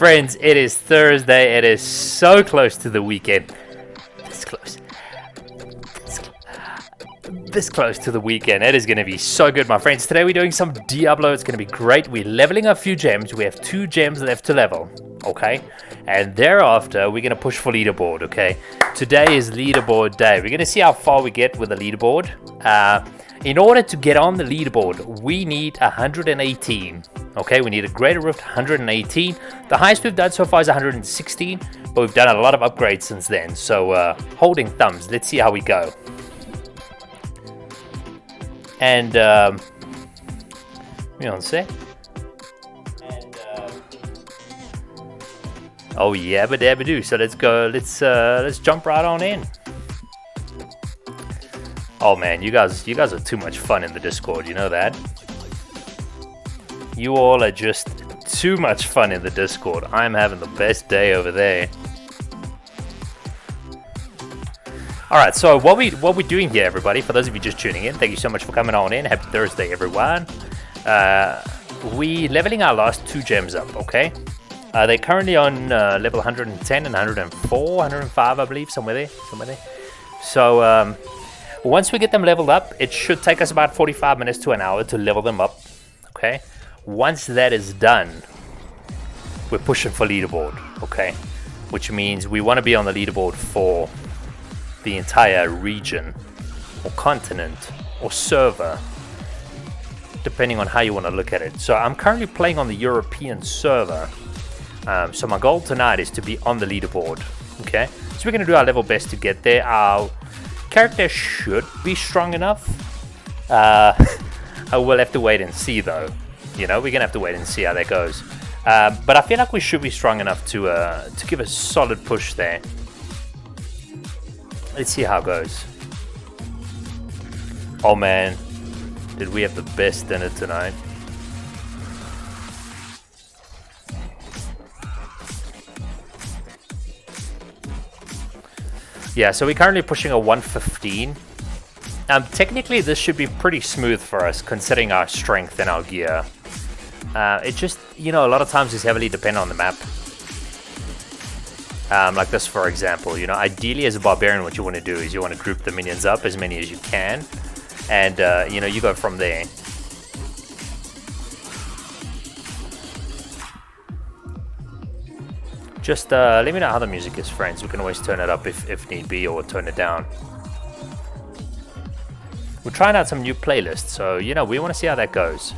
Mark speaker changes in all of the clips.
Speaker 1: Friends, it is Thursday. It is so close to the weekend. This close. This close to the weekend. It is going to be so good, my friends. Today we're doing some Diablo. It's going to be great. We're leveling a few gems. We have 2 gems left to level. Okay? And thereafter, we're going to push for leaderboard. Okay? Today is leaderboard day. We're going to see how far we get with the leaderboard. In order to get on the leaderboard, we need 118. Okay, we need a greater rift 118. The highest we've done so far is 116, but we've done a lot of upgrades since then. So holding thumbs, let's see how we go. And you know, say. Oh yeah, but dabba do. So let's go. Let's jump right on in. Oh man, you guys are too much fun in the Discord, you know that? You all are just too much fun in the Discord. I'm having the best day over there. Alright, so what we're doing here, everybody, for those of you just tuning in, thank you so much for coming on in. Happy Thursday, everyone. We leveling our last 2 gems up, okay? They're currently on level 110 and 104, 105, I believe, somewhere there. So, once we get them leveled up, it should take us about 45 minutes to an hour to level them up, okay? Once that is done, we're pushing for leaderboard, okay? Which means we want to be on the leaderboard for the entire region, or continent, or server, depending on how you want to look at it. So I'm currently playing on the European server, so my goal tonight is to be on the leaderboard, okay? So we're going to do our level best to get there. Our character should be strong enough. I will have to wait and see, though. You know, we're gonna have to wait and see how that goes. But I feel like we should be strong enough to give a solid push there. Let's see how it goes. Oh man, did we have the best dinner tonight? Yeah, so we're currently pushing a 115. Technically, this should be pretty smooth for us, considering our strength and our gear. It just, you know, a lot of times is heavily dependent on the map. Like this, for example, you know, ideally as a Barbarian, what you want to do is you want to group the minions up as many as you can. And, you know, you go from there. Just let me know how the music is, friends. We can always turn it up if need be, or turn it down. We're trying out some new playlists, so, you know, we want to see how that goes.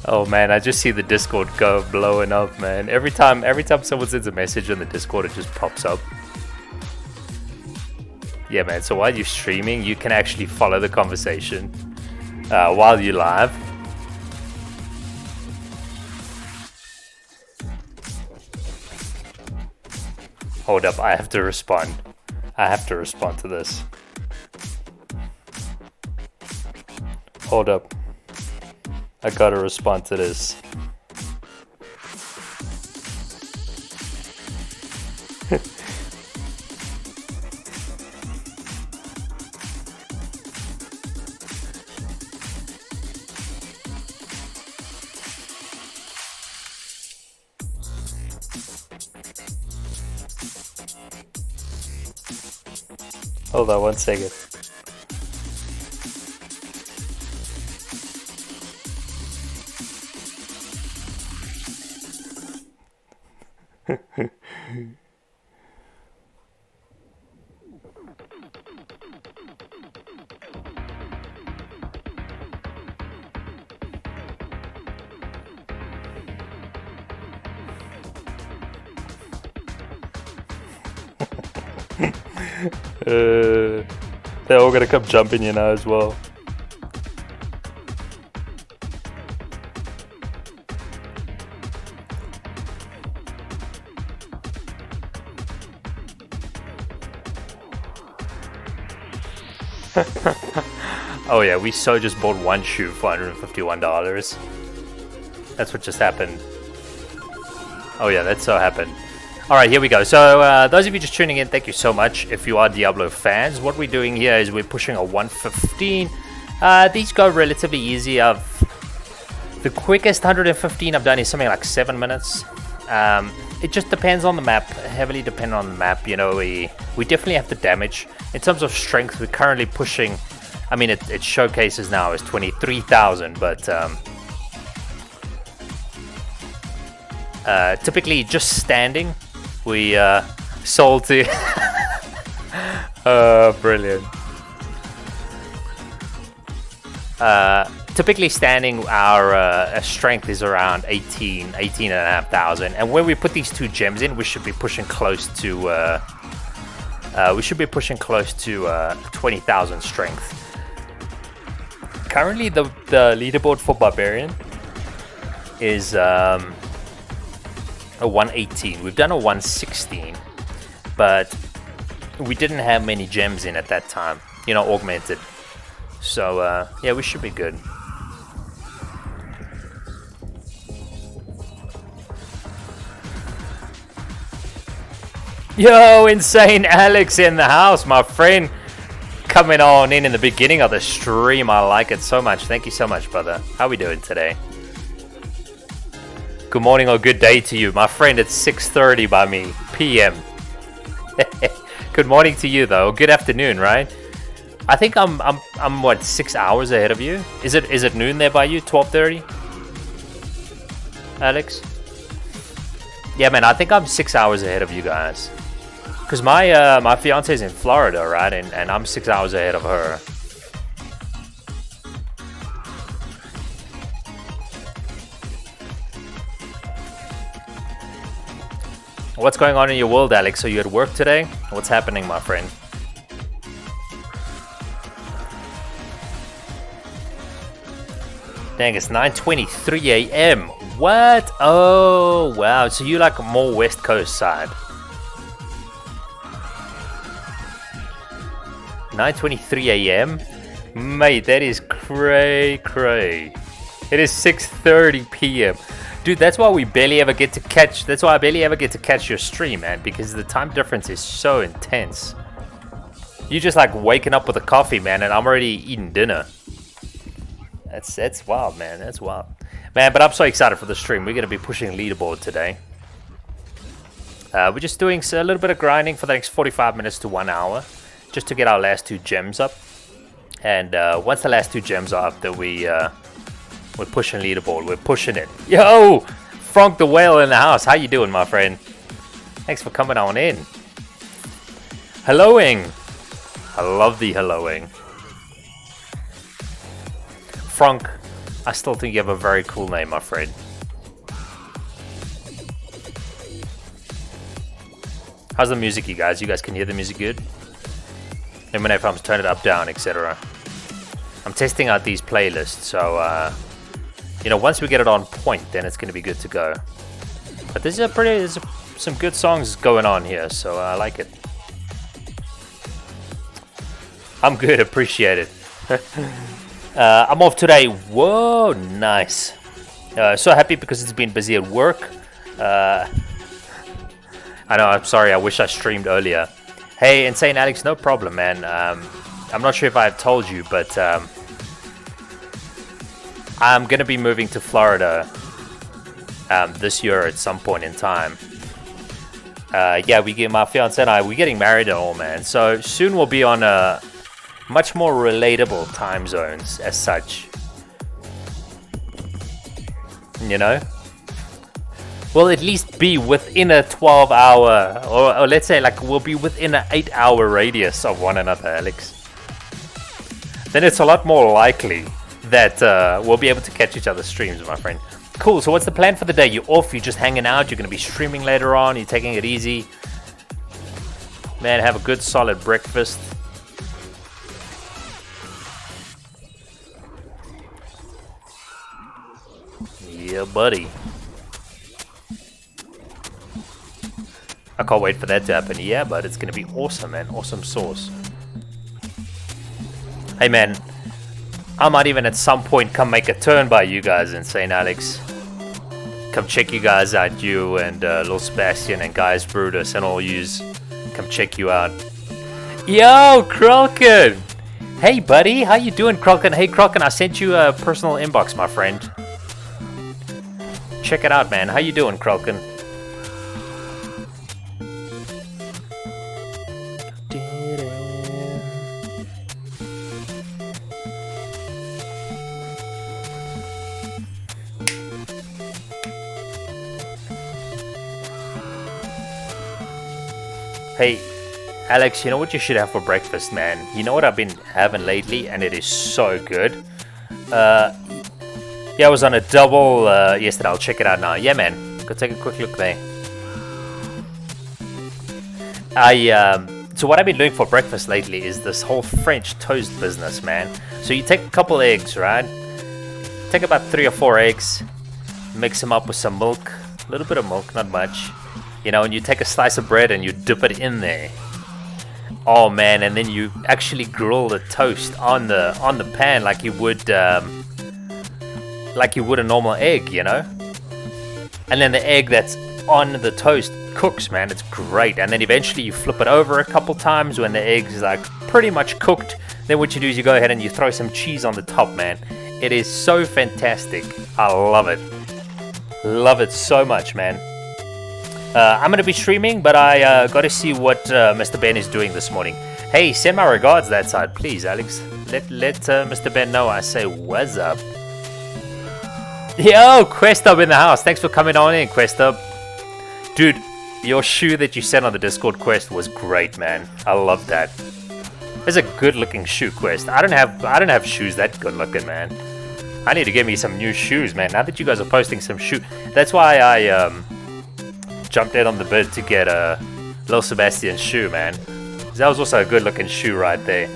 Speaker 1: Oh man, I just see the Discord go blowing up, man. Every time someone sends a message in the Discord, it just pops up. Yeah, man, so while you're streaming, you can actually follow the conversation while you're live. Hold up, I have to respond. I have to respond to this. Hold up. I gotta respond to this. Hold on 1 second. They're all gonna come jumping you now as well. Oh yeah, we so just bought one shoe for $151. That's what just happened. Oh yeah, that so happened. Alright, here we go. So, those of you just tuning in, thank you so much. If you are Diablo fans, what we're doing here is we're pushing a 115. These go relatively easy. The quickest 115 I've done is something like 7 minutes. It just depends on the map, heavily dependent on the map. You know, we definitely have the damage. In terms of strength, we're currently pushing, I mean, it showcases now as 23,000, but typically just standing, we sold to... Oh, brilliant. Typically standing, our strength is around 18,500, and when we put these 2 gems in, we should be pushing close to 20,000 strength. Currently, the leaderboard for Barbarian is a 118. We've done a 116, but we didn't have many gems in at that time, you know, augmented. So yeah, we should be good. Yo, Insane Alex in the house, my friend. Coming on in the beginning of the stream. I like it so much. Thank you so much, brother. How we doing today? Good morning or good day to you, my friend. It's 6:30 by me, PM. Good morning to you, though. Good afternoon, right? I think I'm what, 6 hours ahead of you? Is it noon there by you? 12:30? Alex? Yeah, man. I think I'm 6 hours ahead of you guys. Because my fiance is in Florida, right? And I'm 6 hours ahead of her. What's going on in your world, Alex? Are you at work today? What's happening, my friend? Dang, it's 9:23 a.m. What? Oh, wow. So you like more West Coast side. 9:23 a.m. Mate, that is cray. It is 6:30 p.m. Dude, that's why we barely ever get to catch. That's why I barely ever get to catch your stream, man, because the time difference is so intense. You just like waking up with a coffee, man, and I'm already eating dinner. That's wild, man. That's wild, man. But I'm so excited for the stream. We're gonna be pushing leaderboard today. We're just doing a little bit of grinding for the next 45 minutes to 1 hour. Just to get our last 2 gems up, and once the last 2 gems are up, then we're pushing leaderboard. We're pushing it. Yo, Frank the Whale in the house. How you doing, my friend? Thanks for coming on in. Helloing. I love the helloing. Frank, I still think you have a very cool name, my friend. How's the music, you guys? You guys can hear the music good? Let me know if I'm turn it up, down, etc. I'm testing out these playlists, so you know, once we get it on point, then it's going to be good to go. But there's some good songs going on here, so I like it. I'm good, appreciate it. I'm off today. Whoa, nice. So happy because it's been busy at work. I know, I'm sorry, I wish I streamed earlier. Hey, Insane Alex, no problem, man. I'm not sure if I've told you, but I'm going to be moving to Florida this year at some point in time. Yeah, my fiance and I, we're getting married and all, man. So soon we'll be on a much more relatable time zones as such. You know? We'll at least be within a 12-hour, or let's say like we'll be within an 8-hour radius of one another, Alex. Then it's a lot more likely that we'll be able to catch each other's streams, my friend. Cool, so what's the plan for the day? You're off, you're just hanging out, you're going to be streaming later on, you're taking it easy. Man, have a good solid breakfast. Yeah, buddy. I can't wait for that to happen. Yeah, but it's going to be awesome, man. Awesome sauce. Hey, man. I might even at some point come make a turn by you guys, Insane Alex. come check you guys out, you and Lil Sebastian and Guys Brutus and all yous. Come check you out. Yo, Kralkin! Hey, buddy, how you doing, Kralkin? Hey, Kralkin, I sent you a personal inbox, my friend. Check it out, man. How you doing, Kralkin? Hey, Alex, you know what you should have for breakfast, man? You know what I've been having lately, and it is so good? Yeah, I was on a double yesterday. I'll check it out now. Yeah, man. Go take a quick look there. So what I've been doing for breakfast lately is this whole French toast business, man. So you take a couple eggs, right? Take about 3 or 4 eggs, mix them up with some milk, a little bit of milk, not much. You know, and you take a slice of bread and you dip it in there. Oh man, and then you actually grill the toast on the pan like you would a normal egg, you know. And then the egg that's on the toast cooks, man. It's great. And then eventually you flip it over a couple times when the egg's like pretty much cooked. Then what you do is you go ahead and you throw some cheese on the top, man. It is so fantastic. I love it. Love it so much, man. I'm going to be streaming, but I got to see what Mr. Ben is doing this morning. Hey, send my regards that side, please, Alex. Let Mr. Ben know I say what's up. Yo, Questub in the house. Thanks for coming on in, Questub. Dude, your shoe that you sent on the Discord, Quest, was great, man. I love that. It's a good-looking shoe, Quest. I don't have shoes that good-looking, man. I need to get me some new shoes, man. Now that you guys are posting some shoe, that's why I jumped in on the bid to get a Lil Sebastian shoe, man. That was also a good looking shoe right there.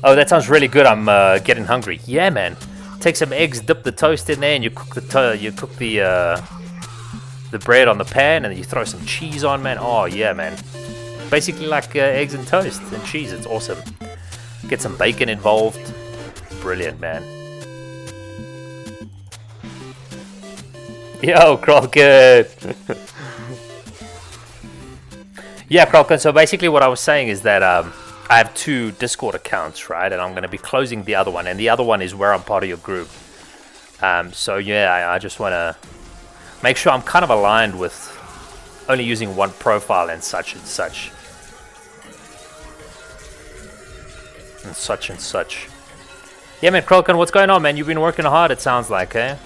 Speaker 1: Oh, that sounds really good. I'm getting hungry. Yeah, man. Take some eggs, dip the toast in there, and you cook the bread on the pan, and then you throw some cheese on, man. Oh yeah, man. Basically like eggs and toast and cheese. It's awesome. Get some bacon involved. Brilliant, man. Yo, Kralkin! Yeah, Kralkin, so basically what I was saying is that I have 2 Discord accounts, right? And I'm going to be closing the other one. And the other one is where I'm part of your group. So yeah, I just want to make sure I'm kind of aligned with only using one profile and such and such. And such and such. Yeah, man, Kralkin, what's going on, man? You've been working hard, it sounds like, eh?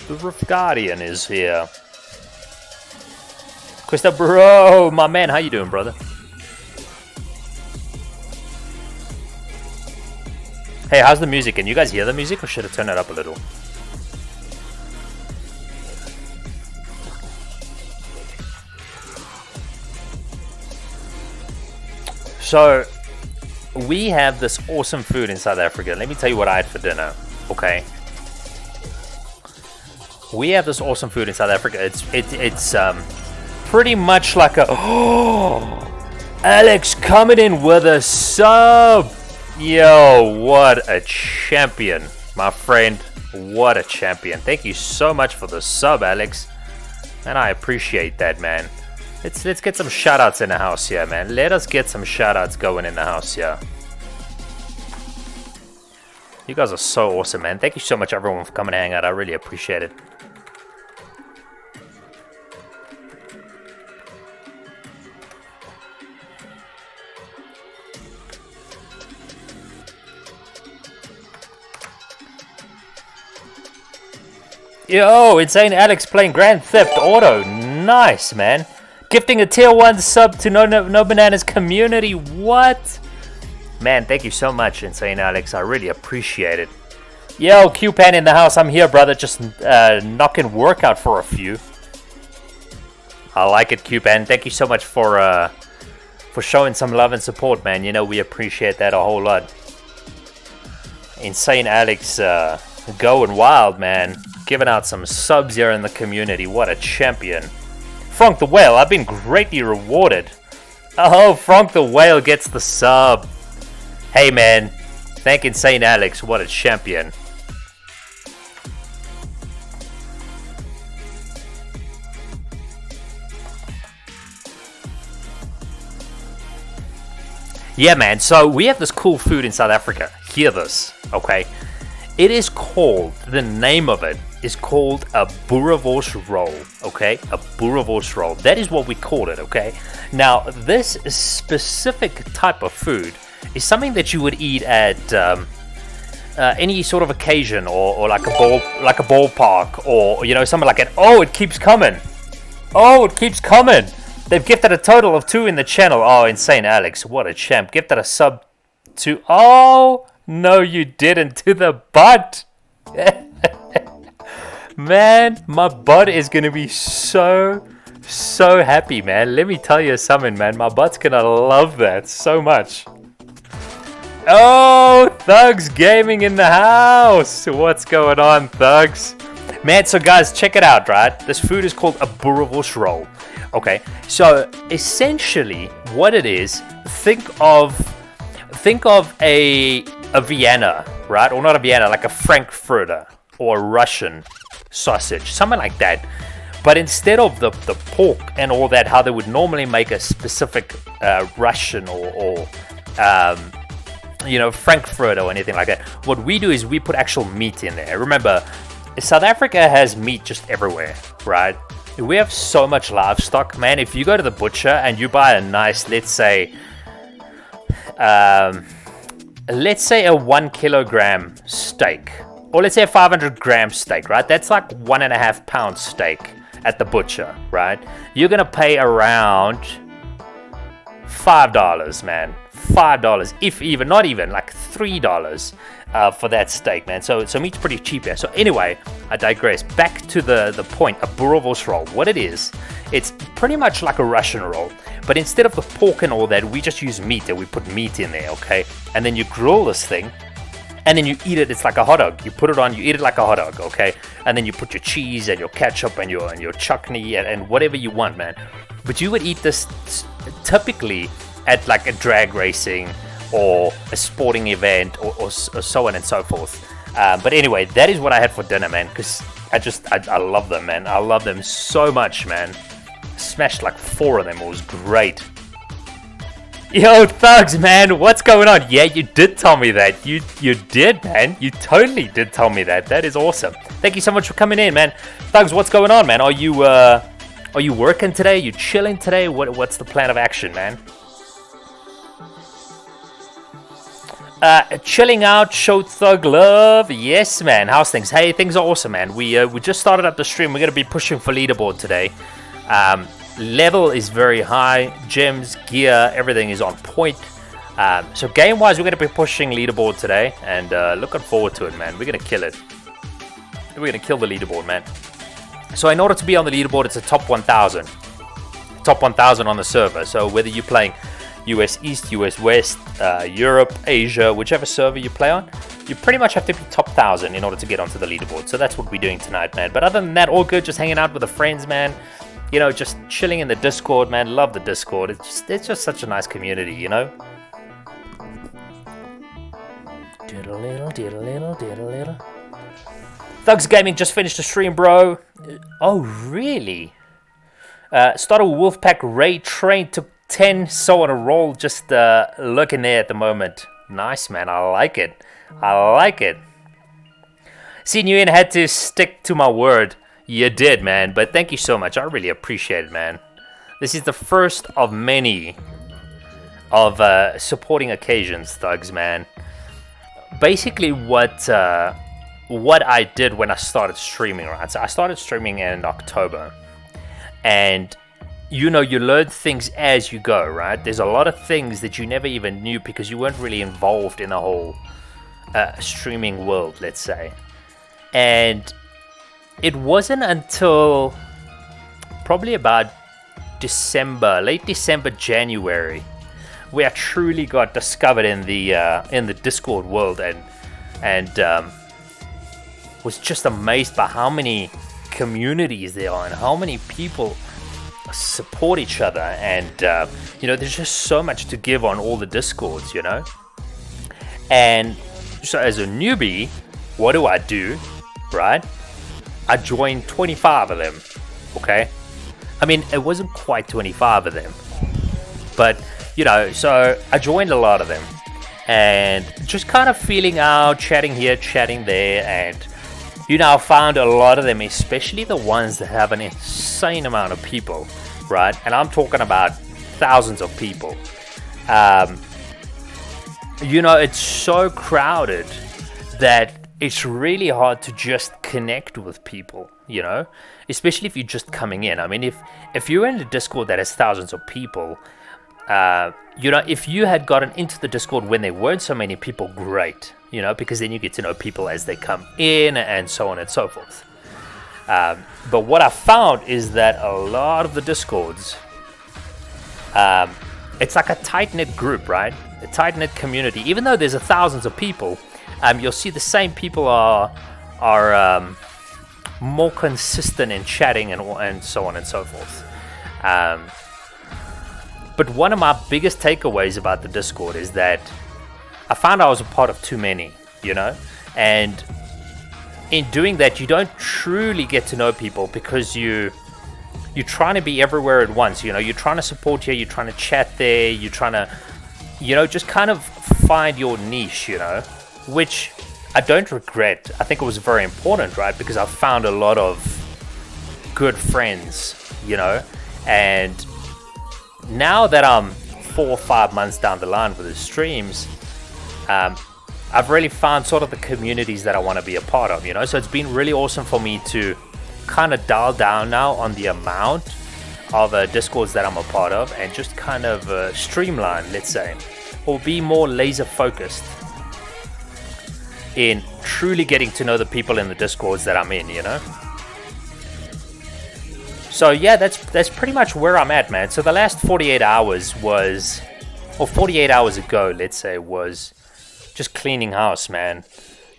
Speaker 1: The Roof Guardian is here. Questa, bro, my man, how you doing, brother? Hey, how's the music? Can you guys hear the music, or should I turn it up a little? So, we have this awesome food in South Africa. Let me tell you what I had for dinner, okay? We have this awesome food in South Africa. It's pretty much like a... Oh, Alex coming in with a sub. Yo, what a champion, my friend. What a champion. Thank you so much for the sub, Alex. And I appreciate that, man. Let's get some shoutouts in the house here, man. Let us get some shoutouts going in the house here. You guys are so awesome, man. Thank you so much, everyone, for coming to hang out. I really appreciate it. Yo, Insane Alex playing Grand Theft Auto. Nice, man. Gifting a tier 1 sub to No Bananas community. What? Man, thank you so much, Insane Alex. I really appreciate it. Yo, Q-Pan in the house. I'm here, brother. Just knocking workout for a few. I like it, Q-Pan. Thank you so much for showing some love and support, man. You know, we appreciate that a whole lot. Insane Alex going wild, man. Giving out some subs here in the community. What a champion. Frank the Whale, I've been greatly rewarded. Oh, Frank the Whale gets the sub. Hey, man. Thank Insane Alex, what a champion. Yeah, man, so we have this cool food in South Africa. Hear this, okay? It is called, the name of it is called a boerewors roll, okay? A boerewors roll. That is what we call it, okay? Now, this specific type of food is something that you would eat at any sort of occasion, or like a ballpark, or you know, something like that. Oh, it keeps coming. Oh, it keeps coming. They've gifted a total of 2 in the channel. Oh, Insane Alex, what a champ. Gifted a sub to... Oh, no, you didn't. To the butt. Man, my butt is going to be so happy, man. Let me tell you something, man. My butt's going to love that so much. Oh, Thugs Gaming in the house. What's going on, Thugs? Man, so guys, check it out, right? This food is called a boerewors roll. Okay, so essentially what it is, think of a Vienna, right? Or not a Vienna, like a Frankfurter or a Russian sausage, something like that. But instead of the pork and all that, how they would normally make a specific Russian or you know, Frankfurter or anything like that, what we do is we put actual meat in there. Remember, South Africa has meat just everywhere, right? We have so much livestock, man. If you go to the butcher and you buy a nice, let's say a 1 kilogram steak, or let's say a 500-gram steak, right? That's like 1.5 pound steak at the butcher, right? You're gonna pay around $5, man. $5, if even, not even, like $3 for that steak, man. So meat's pretty cheap here. So anyway, I digress. Back to the point, a boerewors roll. What it is, it's pretty much like a Russian roll, but instead of the pork and all that, we just use meat, and we put meat in there, okay? And then you grill this thing, and then you eat it. It's like a hot dog. You put it on, you eat it like a hot dog, okay? And then you put your cheese and your ketchup and your chutney and whatever you want, man. But you would eat this typically at like a drag racing or a sporting event or so on and so forth. But anyway, that is what I had for dinner, man, because I love them, man. I love them so much, man. Smashed like 4 of them. It was great. Yo, Thugs, man, what's going on? Yeah, you did tell me that. You did, man. You totally did tell me that. That is awesome. Thank you so much for coming in, man. Thugs, what's going on, man? Are you working today? You chilling today? What's the plan of action, man? Chilling out, showed Thug love. Yes, man. How's things? Hey, things are awesome, man. We just started up the stream. We're gonna be pushing for leaderboard today. Level is very high. Gems, gear, everything is on point. So game-wise, we're gonna be pushing leaderboard today, and looking forward to it, man. We're gonna kill it. We're gonna kill the leaderboard, man. So in order to be on the leaderboard, it's a top 1,000. Top 1,000 on the server. So whether you're playing US East, US West, Europe, Asia, whichever server you play on, you pretty much have to be top 1,000 in order to get onto the leaderboard. So that's what we're doing tonight, man. But other than that, all good. Just hanging out with the friends, man. You know, just chilling in the Discord, man. Love the Discord. It's just such a nice community, you know. Thugs Gaming just finished the stream, bro. Oh, really? Started Wolfpack Raid Train, took 10, so on a roll. Just looking there at the moment. Nice, man. I like it. I like it. Seeing you in, had to stick to my word. You did, man. But thank you so much. I really appreciate it, man. This is the first of many of supporting occasions, Thugs, man. Basically, what I did when I started streaming, right? So I started streaming in October, and you know, you learn things as you go, right? There's a lot of things that you never even knew because you weren't really involved in the whole streaming world, let's say. And it wasn't until probably about December, late December, January, where I truly got discovered in the Discord world, and was just amazed by how many communities there are and how many people support each other, and you know, there's just so much to give on all the Discords, you know. And So as a newbie, what do? Right? I joined 25 of them, okay? I mean, it wasn't quite 25 of them, but, you know, so I joined a lot of them, and just kind of feeling out, chatting here, chatting there, and, you know, I found a lot of them, especially the ones that have an insane amount of people, right? And I'm talking about thousands of people. You know, it's so crowded that it's really hard to just connect with people, you know, especially if you're just coming in. I mean, if you're in a Discord that has thousands of people, you know, if you had gotten into the Discord when there weren't so many people, great, you know, because then you get to know people as they come in and so on and so forth. But what I found is that a lot of the Discords, it's like a tight-knit group, right? A tight-knit community. Even though there's thousands of people, you'll see the same people are more consistent in chatting and so on and so forth. But one of my biggest takeaways about the Discord is that I found I was a part of too many, you know? And in doing that, you don't truly get to know people because you're trying to be everywhere at once, you know? You're trying to support here, you're trying to chat there, you're trying to, you know, just kind of find your niche, you know? Which I don't regret. I think it was very important, right? Because I found a lot of good friends, you know? And now that I'm 4 or 5 months down the line with the streams, I've really found sort of the communities that I want to be a part of, you know? So it's been really awesome for me to kind of dial down now on the amount of Discords that I'm a part of and just kind of streamline, let's say, or be more laser focused in truly getting to know the people in the Discords that I'm in, you know? So yeah, that's pretty much where I'm at, man. So the last 48 hours was, or 48 hours ago, let's say, was just cleaning house, man.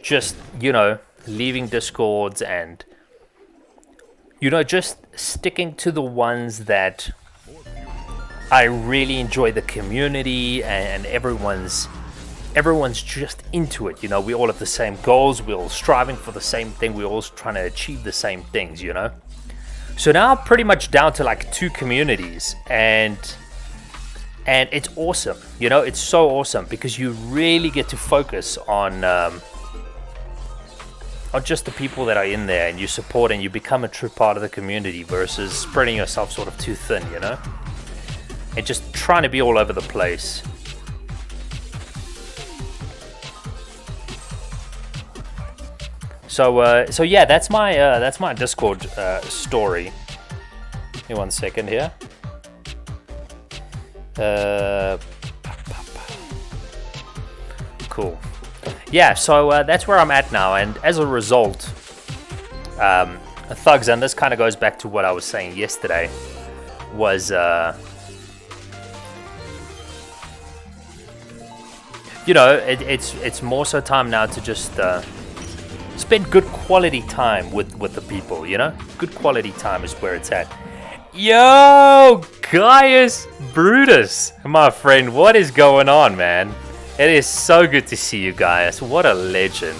Speaker 1: Just, you know, leaving Discords and, you know, just sticking to the ones that I really enjoy the community and everyone's just into it, you know. We all have the same goals, we're all striving for the same thing, we're all trying to achieve the same things, you know. So now I'm pretty much down to like 2 communities, and it's awesome, you know. It's so awesome because you really get to focus on just the people that are in there, and you support and you become a true part of the community versus spreading yourself sort of too thin, you know, and just trying to be all over the place. So yeah, that's my Discord story. Give me 1 second here. Cool. Yeah, so that's where I'm at now, and as a result, Thugs, and this kind of goes back to what I was saying yesterday, was you know, it's more so time now to just spend good quality time with the people, you know? Good quality time is where it's at. Yo, Gaius Brutus, my friend, what is going on, man? It is so good to see you, Gaius. What a legend.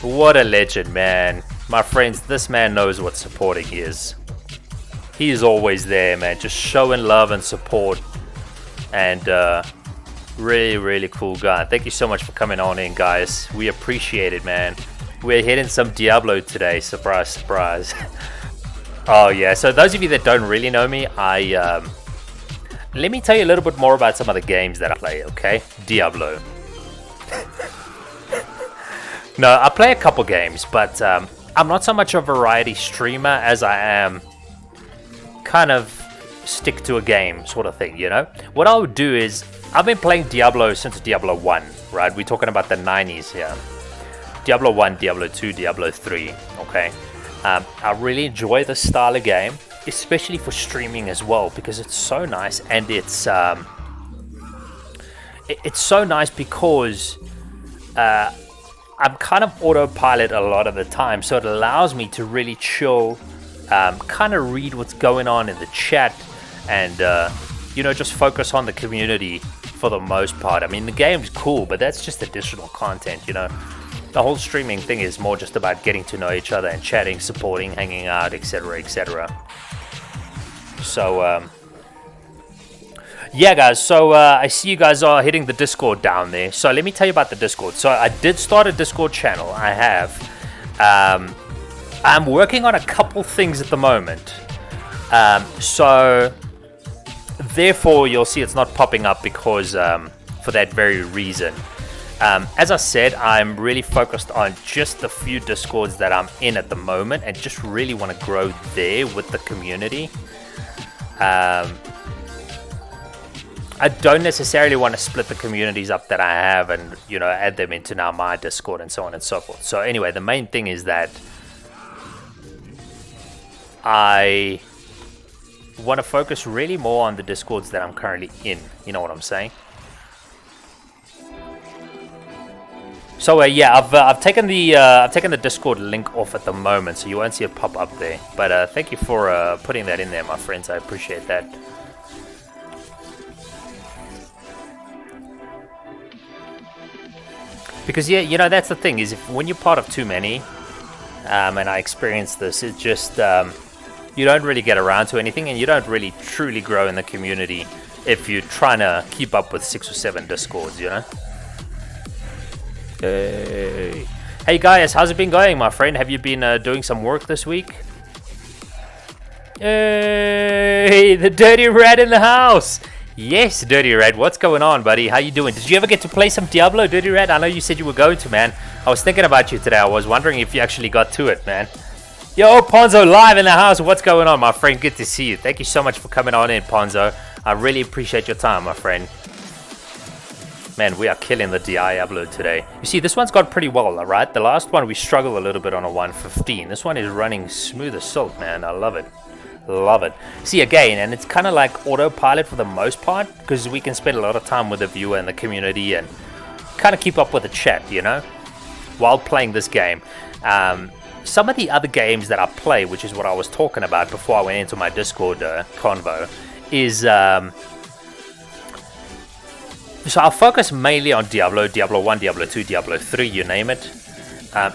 Speaker 1: What a legend, man. My friends, this man knows what supporting is. He is always there, man, just showing love and support. And really, really cool guy. Thank you so much for coming on in, guys. We appreciate it, man. We're hitting some Diablo today. Surprise, surprise. Oh, yeah. So those of you that don't really know me, let me tell you a little bit more about some of the games that I play, okay? Diablo. No, I play a couple games, but I'm not so much a variety streamer as I am kind of stick to a game sort of thing, you know? What I would do is, I've been playing Diablo since Diablo 1, right? We're talking about the 90s here. Diablo 1, Diablo 2, Diablo 3, okay? I really enjoy this style of game, especially for streaming as well, because it's so nice, and it's so nice because I'm kind of autopilot a lot of the time, so it allows me to really chill, kind of read what's going on in the chat, and you know, just focus on the community for the most part. I mean, the game's cool, but that's just additional content, you know. The whole streaming thing is more just about getting to know each other and chatting, supporting, hanging out, etc., etc. So, yeah, guys, so I see you guys are hitting the Discord down there. So let me tell you about the Discord. So I did start a Discord channel. I have. I'm working on a couple things at the moment. So therefore, you'll see it's not popping up because for that very reason. As I said, I'm really focused on just the few Discords that I'm in at the moment and just really want to grow there with the community. I don't necessarily want to split the communities up that I have and, you know, add them into now my Discord and so on and so forth. So anyway, the main thing is that I want to focus really more on the Discords that I'm currently in. You know what I'm saying? So yeah, I've taken the Discord link off at the moment, so you won't see it pop up there. But thank you for putting that in there, my friends. I appreciate that. Because yeah, you know, that's the thing is when you're part of too many, and I experienced this, it just you don't really get around to anything, and you don't really truly grow in the community if you're trying to keep up with 6 or 7 Discords, you know. Hey guys, how's it been going, my friend? Have you been doing some work this week? Hey, the Dirty Rat in the house. Yes, Dirty Rat, what's going on, buddy? How you doing? Did you ever get to play some Diablo, Dirty Rat? I know you said you were going to, man. I was thinking about you today. I was wondering if you actually got to it, man. Yo, Ponzo live in the house. What's going on, my friend? Good to see you. Thank you so much for coming on in, Ponzo. I really appreciate your time, my friend. Man, we are killing the Diablo today. You see, this one's gone pretty well, alright? The last one, we struggled a little bit on a 115. This one is running smooth as silk, man. I love it. Love it. See, again, and it's kind of like autopilot for the most part, because we can spend a lot of time with the viewer and the community and kind of keep up with the chat, you know, while playing this game. Some of the other games that I play, which is what I was talking about before I went into my Discord convo, is... so I'll focus mainly on Diablo, Diablo 1, Diablo 2, Diablo 3, you name it.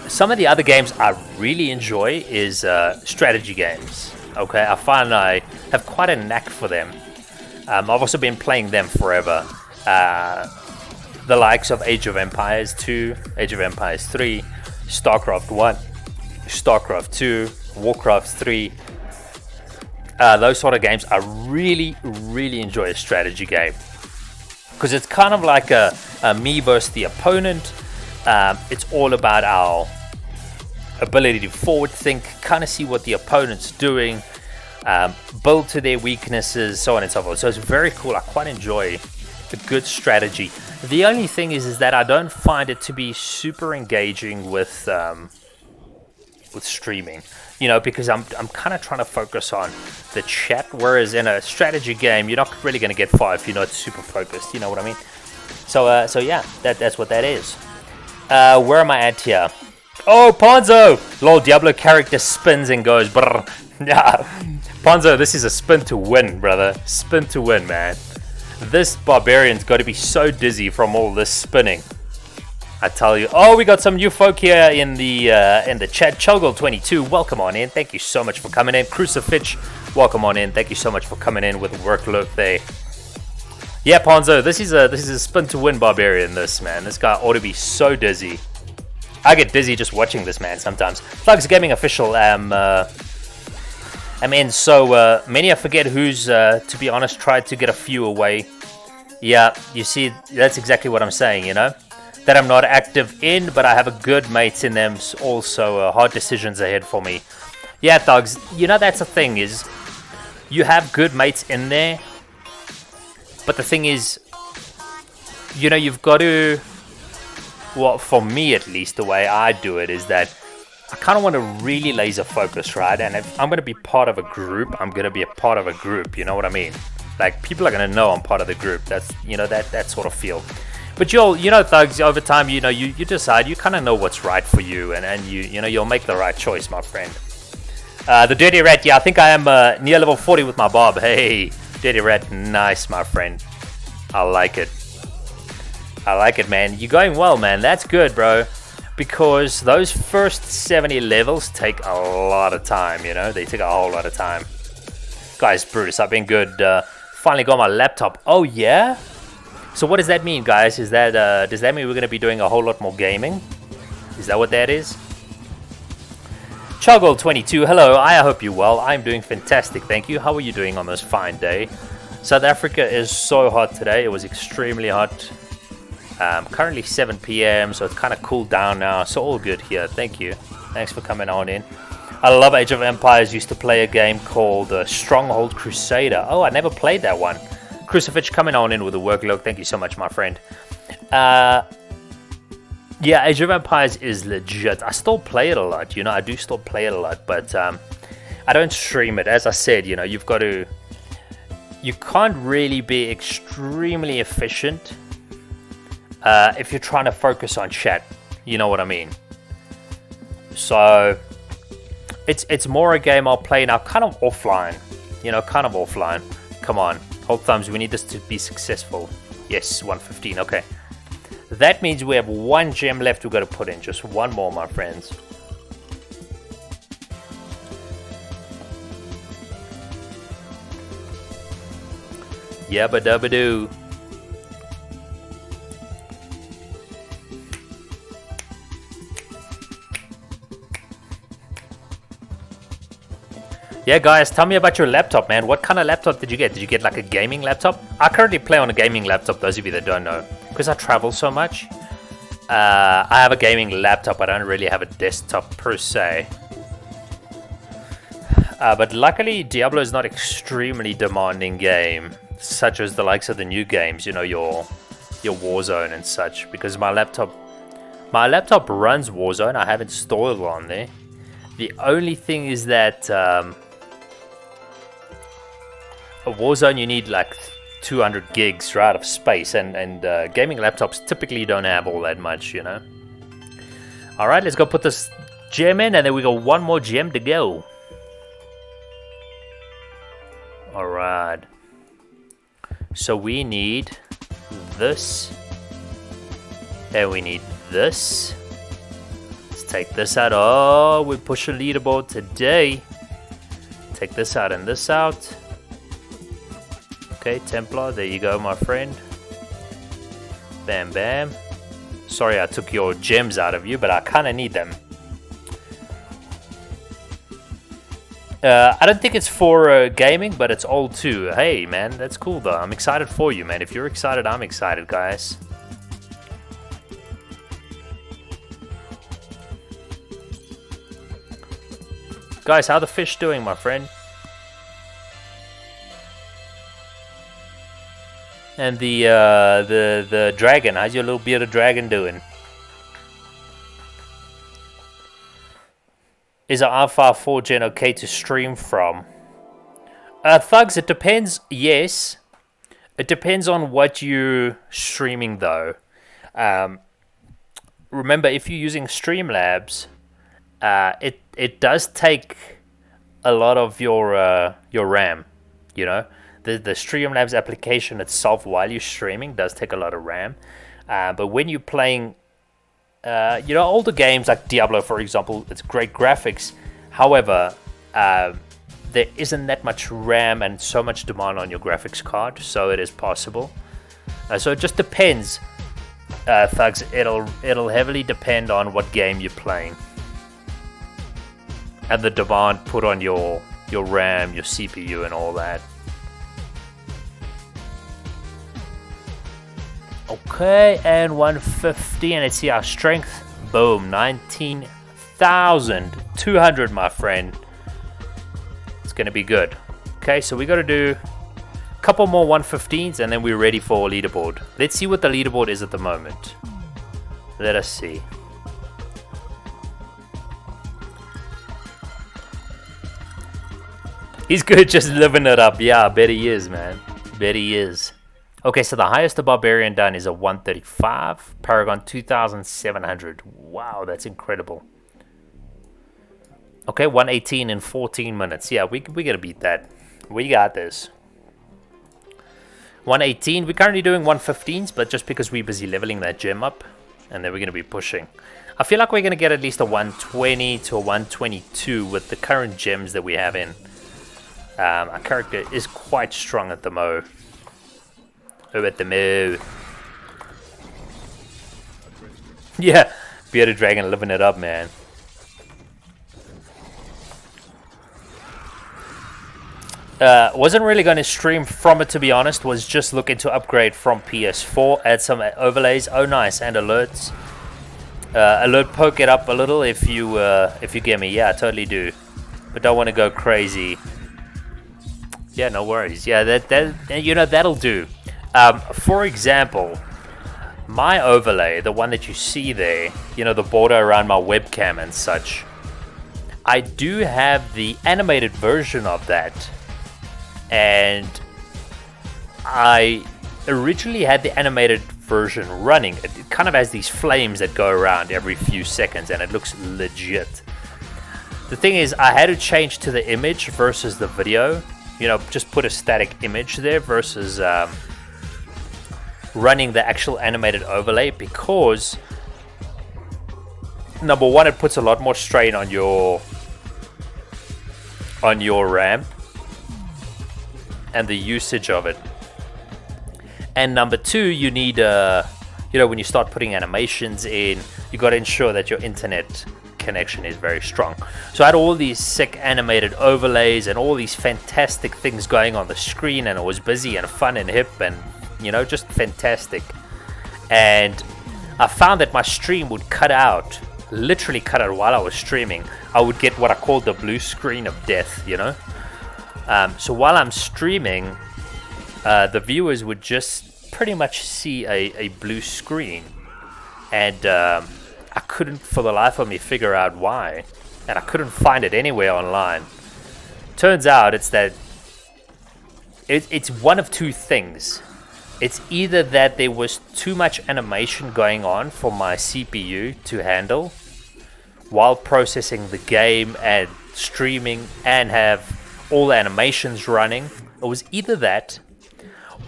Speaker 1: Some of the other games I really enjoy is strategy games. Okay, I find I have quite a knack for them. I've also been playing them forever. The likes of Age of Empires 2, Age of Empires 3, StarCraft 1, StarCraft 2, Warcraft 3. Those sort of games, I really, really enjoy a strategy game. Because it's kind of like a me versus the opponent. It's all about our ability to forward think, kind of see what the opponent's doing, build to their weaknesses, so on and so forth. So it's very cool. I quite enjoy a good strategy. The only thing is that I don't find it to be super engaging with streaming, you know, because I'm kind of trying to focus on the chat, whereas in a strategy game you're not really going to get far if you're not super focused, you know what I mean? So yeah, that's what that is. Where am I at here? Oh, Ponzo! Lol, Diablo character spins and goes brrr. Yeah, Ponzo, this is a spin to win, brother. Spin to win, man. This Barbarian's got to be so dizzy from all this spinning. I tell you. Oh, we got some new folk here in the chat. Chuggle22, welcome on in. Thank you so much for coming in. Crucifix, welcome on in. Thank you so much for coming in with workload there. Yeah, Ponzo, this is a spin to win Barbarian. This man, this guy ought to be so dizzy. I get dizzy just watching this man sometimes. Thugs Gaming Official. I mean, so many I forget who's, to be honest, tried to get a few away. Yeah, you see, that's exactly what I'm saying, you know? That I'm not active in, but I have a good mates in them, also hard decisions ahead for me. Yeah, Thugs, you know, that's the thing is, you have good mates in there, but the thing is, you know, you've got to, well, for me at least, the way I do it is that I kind of want to really laser focus, right? And if I'm going to be part of a group, I'm going to be a part of a group, you know what I mean? Like, people are going to know I'm part of the group. That's, you know, that sort of feel. But you know, Thugs, over time, you know, you decide, you kind of know what's right for you, and you know, you'll make the right choice, my friend. The Dirty Rat, yeah, I think I am near level 40 with my Barb. Hey, Dirty Rat, nice, my friend. I like it. I like it, man. You're going well, man. That's good, bro. Because those first 70 levels take a lot of time, you know? They take a whole lot of time. Guys, Brutus, I've been good. Finally got my laptop. Oh, yeah? So what does that mean, guys? Is that does that mean we're going to be doing a whole lot more gaming? Is that what that is? Chuggle22, hello. I hope you're well. I'm doing fantastic, thank you. How are you doing on this fine day? South Africa is so hot today. It was extremely hot. Currently 7 p.m, so it's kind of cooled down now. So all good here. Thank you. Thanks for coming on in. I love Age of Empires. Used to play a game called Stronghold Crusader. Oh, I never played that one. Crucifix coming on in with a workload. Thank you so much, my friend. Yeah, Age of Empires is legit. I still play it a lot. You know, I do still play it a lot, but I don't stream it. As I said, you know, you've got to. You can't really be extremely efficient if you're trying to focus on chat. You know what I mean? So it's more a game I'll play now, kind of offline. You know, kind of offline. Come on, hold thumbs. We need this to be successful. Yes, 115. Okay. That means we have one gem left we've got to put in. Just one more, my friends. Yabba dabba doo. Yeah, guys, tell me about your laptop, man. What kind of laptop did you get? Did you get like a gaming laptop? I currently play on a gaming laptop, those of you that don't know. Because I travel so much. I have a gaming laptop. I don't really have a desktop per se. But luckily, Diablo is not extremely demanding game. Such as the likes of the new games, you know, your Warzone and such. Because my laptop runs Warzone. I have installed it on there. The only thing is that a Warzone, you need like 200 gigs right of space, and gaming laptops typically don't have all that much, you know. All right, let's go put this gem in, and then we got one more gem to go. All right. So we need this, and we need this. Let's take this out. Oh, we push a leaderboard today. Take this out and this out. Okay, Templar, there you go, my friend. Bam, bam. Sorry I took your gems out of you, but I kind of need them. I don't think it's for gaming, but it's old too. Hey, man, that's cool though. I'm excited for you, man. If you're excited, I'm excited, guys. Guys, how the fish doing, my friend? And the dragon, how's your little bearded dragon doing? Is an R5 4 Gen okay to stream from? Thugs, it depends. Yes, it depends on what you're streaming though. Remember, if you're using Streamlabs, it does take a lot of your RAM. You know, the Streamlabs application itself, while you're streaming, does take a lot of RAM. But when you're playing, you know, older games like Diablo, for example, it's great graphics. However, there isn't that much RAM and so much demand on your graphics card, so it is possible. So it just depends, Thugs. It'll heavily depend on what game you're playing and the demand put on your RAM, your CPU, and all that. Okay, and 150, and let's see our strength. Boom, 19,200, my friend. It's gonna be good. Okay, so we got to do a couple more 115s, and then we're ready for leaderboard. Let's see what the leaderboard is at the moment. Let us see. He's good, just living it up. Yeah, I bet he is, man. Bet he is. Okay, so the highest the Barbarian done is a 135. Paragon 2,700. Wow, that's incredible. Okay, 118 in 14 minutes. Yeah, we gotta beat that. We got this. 118. We're currently doing 115s, but just because we're busy leveling that gem up, and then we're going to be pushing. I feel like we're going to get at least a 120 to a 122 with the current gems that we have in. Our character is quite strong at the mo. Oh, at the mo. Yeah, bearded dragon living it up, man. Wasn't really going to stream from it, to be honest. Was just looking to upgrade from PS4, add some overlays. Oh, nice, and alerts. Alert poke it up a little if you get me. Yeah, I totally do, but don't want to go crazy. Yeah, no worries. Yeah, that'll do. For example, my overlay, the one that you see there, the border around my webcam and such, I do have the animated version of that, and I originally had the animated version running. It kind of has these flames that go around every few seconds, and it looks legit. The thing is, I had to change to the image versus the video. Just put a static image there versus running the actual animated overlay, because number one, it puts a lot more strain on your RAM and the usage of it. And number two, you need when you start putting animations in, you got to ensure that your internet connection is very strong. So I had all these sick animated overlays and all these fantastic things going on the screen, and it was busy and fun and hip and just fantastic. And I found that my stream would literally cut out while I was streaming. I would get what I call the blue screen of death, so while I'm streaming, the viewers would just pretty much see a blue screen, and I couldn't for the life of me figure out why, and I couldn't find it anywhere online. Turns out it's one of two things. It's either that there was too much animation going on for my CPU to handle while processing the game and streaming and have all the animations running. It was either that,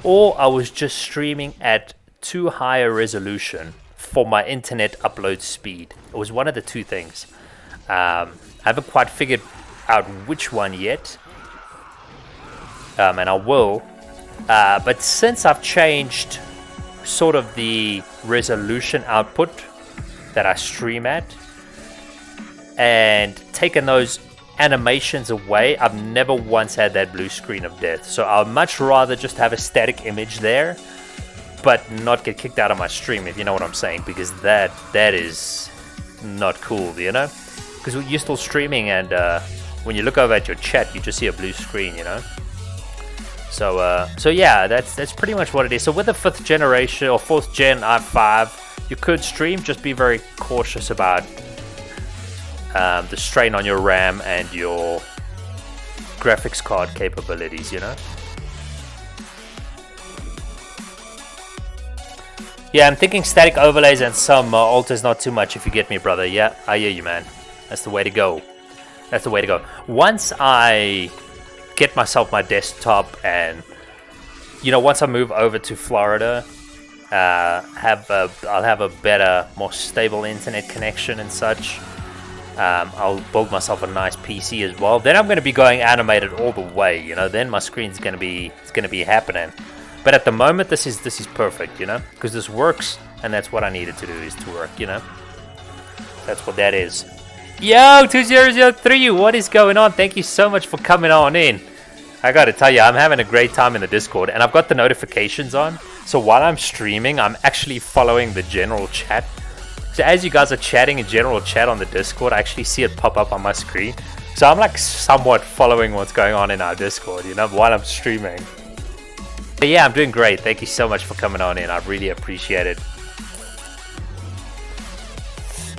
Speaker 1: or I was just streaming at too high a resolution for my internet upload speed. It was one of the two things. I haven't quite figured out which one yet, and I will. But since I've changed sort of the resolution output that I stream at and taken those animations away, I've never once had that blue screen of death. So I'd much rather just have a static image there, but not get kicked out of my stream, if you know what I'm saying, because that is not cool, because you're still streaming, and when you look over at your chat, you just see a blue screen, So yeah, that's pretty much what it is. So with the 5th generation or 4th gen i5, you could stream, just be very cautious about the strain on your RAM and your graphics card capabilities, Yeah, I'm thinking static overlays and some alters, not too much, if you get me, brother. Yeah, I hear you, man. That's the way to go. That's the way to go. Once I get myself my desktop and, once I move over to Florida, I'll have a better, more stable internet connection and such. I'll build myself a nice PC as well. Then I'm going to be going animated all the way, Then my screen's going to be happening. But at the moment, this is perfect, because this works, and that's what I needed to do, is to work, That's what that is. Yo, 2003, what is going on? Thank you so much for coming on in. I gotta tell you, I'm having a great time in the Discord, and I've got the notifications on. So while I'm streaming, I'm actually following the general chat. So as you guys are chatting in general chat on the Discord, I actually see it pop up on my screen. So I'm like somewhat following what's going on in our Discord, while I'm streaming. But yeah, I'm doing great. Thank you so much for coming on in. I really appreciate it.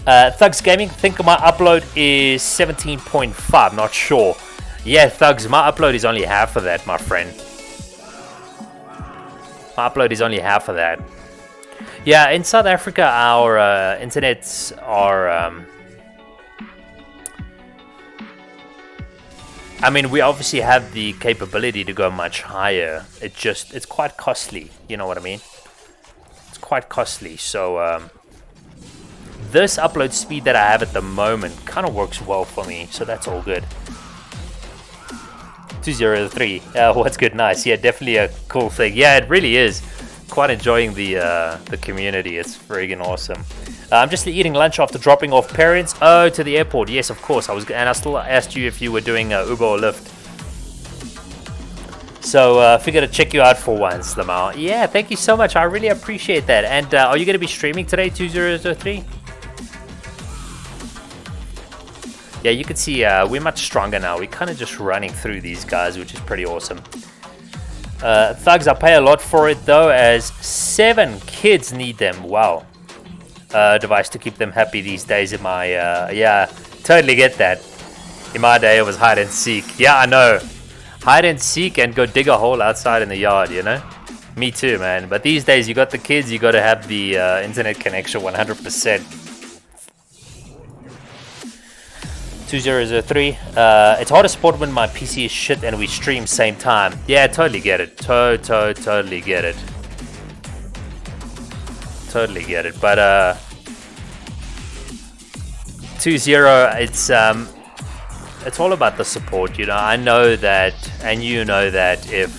Speaker 1: Thugs Gaming, think my upload is 17.5, not sure. Yeah, Thugs, my upload is only half of that, my friend. My upload is only half of that. Yeah, in South Africa, our internets are I mean, we obviously have the capability to go much higher. It's quite costly. You know what I mean? It's quite costly. So this upload speed that I have at the moment kind of works well for me. So that's all good. 203. What's good? Nice. Yeah, definitely a cool thing. Yeah, it really is. Quite enjoying the community. It's friggin' awesome. I'm just eating lunch after dropping off parents. Oh, to the airport. Yes, of course. I still asked you if you were doing Uber or Lyft. So figured to check you out for once, Lamar. Yeah, thank you so much. I really appreciate that. And are you going to be streaming today, 2003? Yeah, you can see we're much stronger now. We're kind of just running through these guys, which is pretty awesome. Thugs, I pay a lot for it though, as 7 kids need them. Wow. Device to keep them happy these days. In my yeah, totally get that. In my day it was hide and seek. Yeah, I know, hide and seek and go dig a hole outside in the yard, you know. Me too, man. But these days you got the kids, you got to have the internet connection 100%. 2003. It's hard to support when my PC is shit and we stream same time. Yeah, totally get it. Totally get it. Totally get it. But 20, it's all about the support, you know. I know that, and you know that if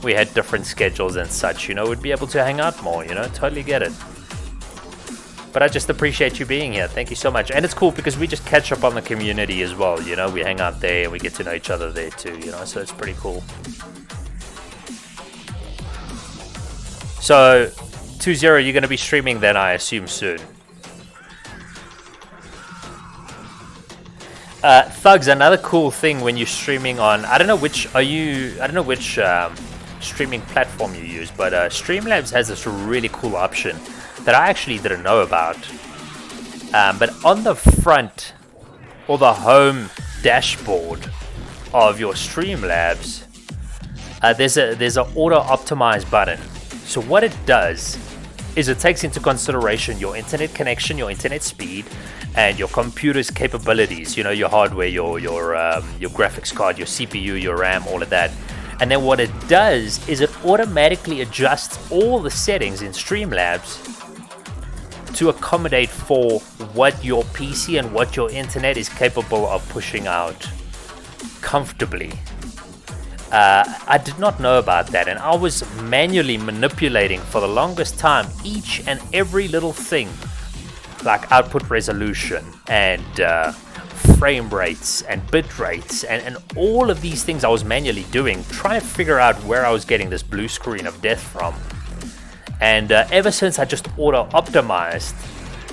Speaker 1: we had different schedules and such, you know, we'd be able to hang out more, you know. Totally get it. But I just appreciate you being here. Thank you so much. And it's cool because we just catch up on the community as well, you know. We hang out there and we get to know each other there too, you know. So it's pretty cool. So 20, you're going to be streaming then, I assume, soon. Thugs, another cool thing when you're streaming on, I don't know which streaming platform you use, but Streamlabs has this really cool option that I actually didn't know about. But on the front or the home dashboard of your Streamlabs, there's a auto optimize button. So what it does is it takes into consideration your internet connection, your internet speed, and your computer's capabilities. You know, your hardware, your graphics card, your CPU, your RAM, all of that. And then what it does is it automatically adjusts all the settings in Streamlabs to accommodate for what your PC and what your internet is capable of pushing out comfortably. I did not know about that, and I was manually manipulating for the longest time each and every little thing, like output resolution and frame rates and bit rates and all of these things I was manually doing, trying to figure out where I was getting this blue screen of death from. And ever since I just auto-optimized,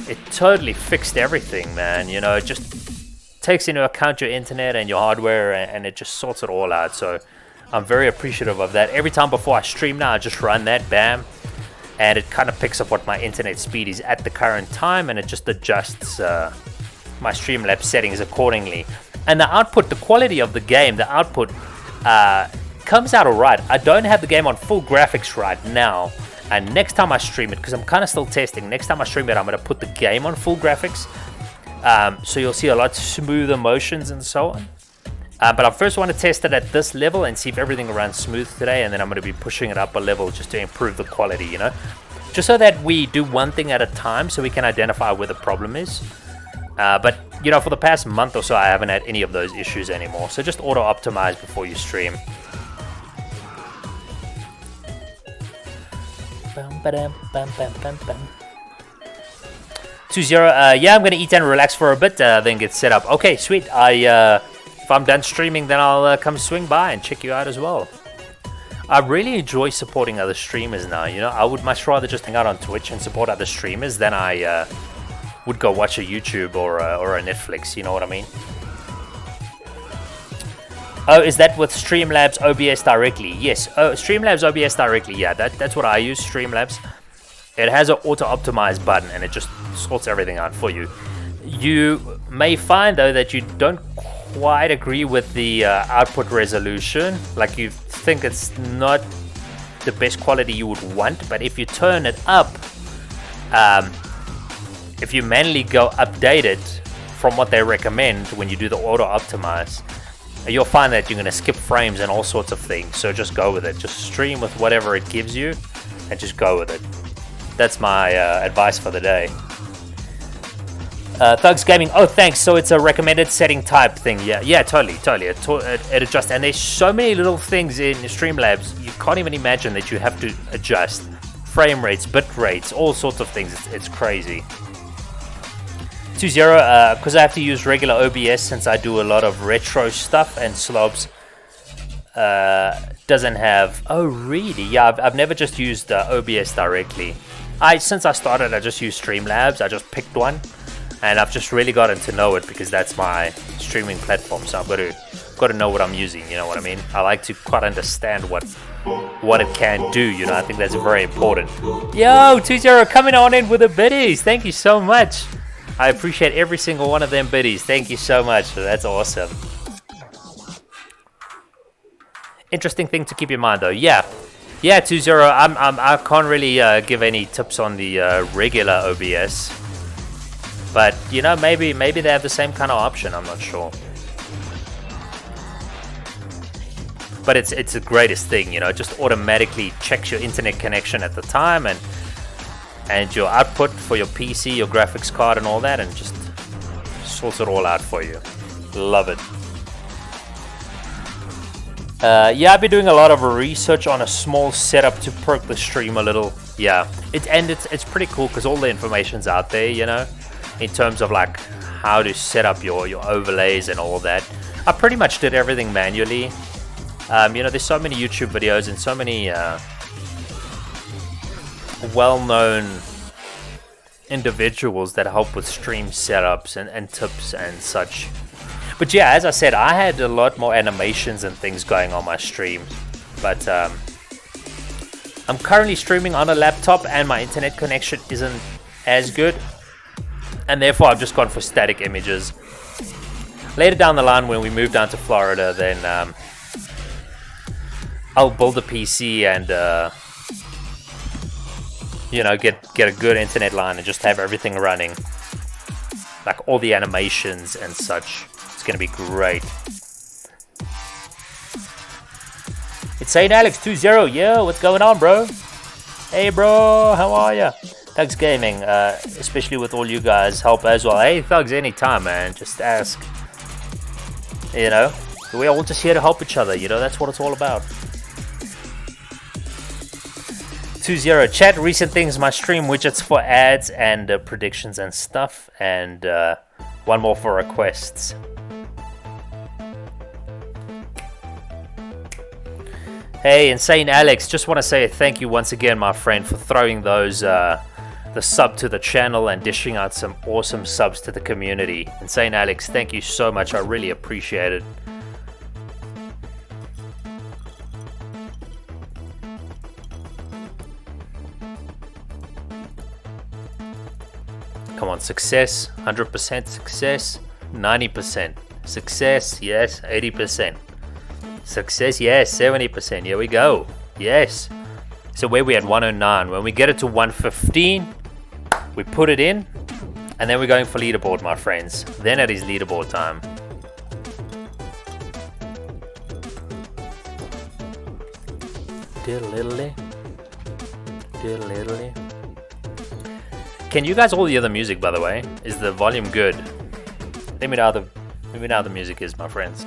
Speaker 1: it totally fixed everything, man. You know, it just takes into account your internet and your hardware, and it just sorts it all out. So I'm very appreciative of that. Every time before I stream now, I just run that, bam, and it kind of picks up what my internet speed is at the current time, and it just adjusts my Streamlabs settings accordingly. And the output, the quality of the game, the output comes out alright. I don't have the game on full graphics right now, and next time I stream it, because I'm kind of still testing, next time I stream it, I'm going to put the game on full graphics, so you'll see a lot smoother motions and so on. But I first want to test it at this level and see if everything runs smooth today, and then I'm going to be pushing it up a level just to improve the quality, you know, just so that we do one thing at a time so we can identify where the problem is. But you know, for the past month or so, I haven't had any of those issues anymore. So just auto optimize before you stream. 20, yeah, I'm gonna eat and relax for a bit, then get set up. Okay, sweet. If I'm done streaming, then I'll come swing by and check you out as well. I really enjoy supporting other streamers now. You know, I would much rather just hang out on Twitch and support other streamers than I would go watch a YouTube or a Netflix. You know what I mean? Oh, is that with Streamlabs OBS directly? Yes. Oh, Streamlabs OBS directly. Yeah, that's what I use, Streamlabs. It has an auto-optimize button, and it just sorts everything out for you. You may find, though, that you don't quite agree with the output resolution. Like, you think it's not the best quality you would want, but if you turn it up, if you manually go update it from what they recommend when you do the auto-optimize, you'll find that you're going to skip frames and all sorts of things. So just go with it. Just stream with whatever it gives you and just go with it. That's my advice for the day. Thugs Gaming, oh thanks, so it's a recommended setting type thing. Yeah, totally. It adjusts, and there's so many little things in Streamlabs, you can't even imagine that you have to adjust. Frame rates, bit rates, all sorts of things, it's crazy. 2-0, because I have to use regular OBS since I do a lot of retro stuff, and Slobs doesn't have, oh really? Yeah, I've never just used OBS directly. Since I started, I just used Streamlabs, I just picked one. And I've just really gotten to know it because that's my streaming platform. So I've got to know what I'm using. You know what I mean? I like to quite understand what it can do. You know, I think that's very important. Yo, 2-0 coming on in with the biddies. Thank you so much. I appreciate every single one of them biddies. Thank you so much. That's awesome. Interesting thing to keep in mind, though. Yeah, 2-0. I can't really give any tips on the regular OBS. But, you know, maybe they have the same kind of option, I'm not sure. But it's the greatest thing, you know, it just automatically checks your internet connection at the time and your output for your PC, your graphics card and all that, and just sorts it all out for you. Love it. Yeah, I've been doing a lot of research on a small setup to perk the stream a little. Yeah, it's pretty cool because all the information's out there, you know. In terms of like how to set up your overlays and all that. I pretty much did everything manually. You know, there's so many YouTube videos and so many well-known individuals that help with stream setups and tips and such. But yeah, as I said, I had a lot more animations and things going on my stream. But I'm currently streaming on a laptop and my internet connection isn't as good. And therefore, I've just gone for static images. Later down the line, when we move down to Florida, then I'll build a PC and you know, get a good internet line and just have everything running, like all the animations and such. It's gonna be great. It's Saint Alex 2-0. Yo, what's going on, bro? Hey, bro, how are ya? Thugs Gaming, especially with all you guys, help as well. Hey, Thugs, anytime, man. Just ask. You know, we're all just here to help each other. You know, that's what it's all about. 2-0. Chat, recent things, my stream widgets for ads and predictions and stuff. And one more for requests. Hey, Insane Alex, just want to say thank you once again, my friend, for throwing those... the sub to the channel and dishing out some awesome subs to the community. Insane Alex, thank you so much. I really appreciate it. Come on, success, 100% success, 90% success, yes, 80%. Success, yes, 70%. Here we go. Yes. So where we at 109. When we get it to 115, we put it in, and then we're going for leaderboard, my friends. Then it is leaderboard time. Can you guys all hear the music, by the way? Is the volume good? Let me know how the music is, my friends.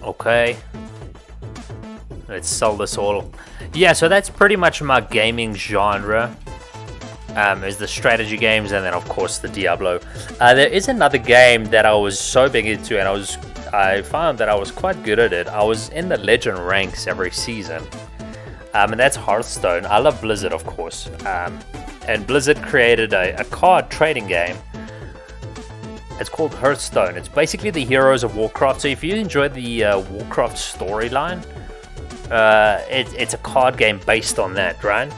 Speaker 1: Okay, let's sell this all. Yeah, so that's pretty much my gaming genre. Is the strategy games, and then of course the Diablo. There is another game that I was so big into, and I found that I was quite good at it. I was in the legend ranks every season, and that's Hearthstone. I love Blizzard, of course, and Blizzard created a card trading game. It's called Hearthstone. It's basically the Heroes of Warcraft. So if you enjoy the Warcraft storyline, it's a card game based on that, right?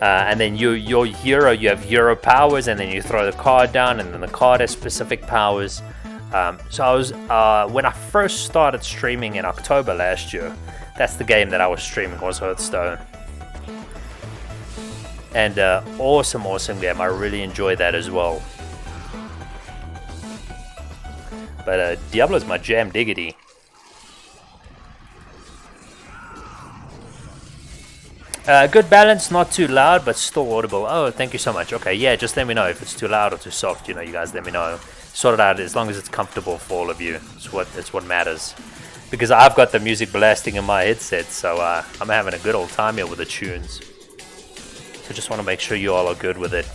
Speaker 1: And then your hero, you have hero powers, and then you throw the card down, and then the card has specific powers. So I was when I first started streaming in October last year, that's the game that I was streaming, was Hearthstone. And awesome game. I really enjoyed that as well. But Diablo's my jam diggity. Good balance, not too loud, but still audible. Oh, thank you so much. Okay, yeah, just let me know if it's too loud or too soft. You know, you guys let me know. Sort it out as long as it's comfortable for all of you. It's what matters. Because I've got the music blasting in my headset, so I'm having a good old time here with the tunes. So just want to make sure you all are good with it.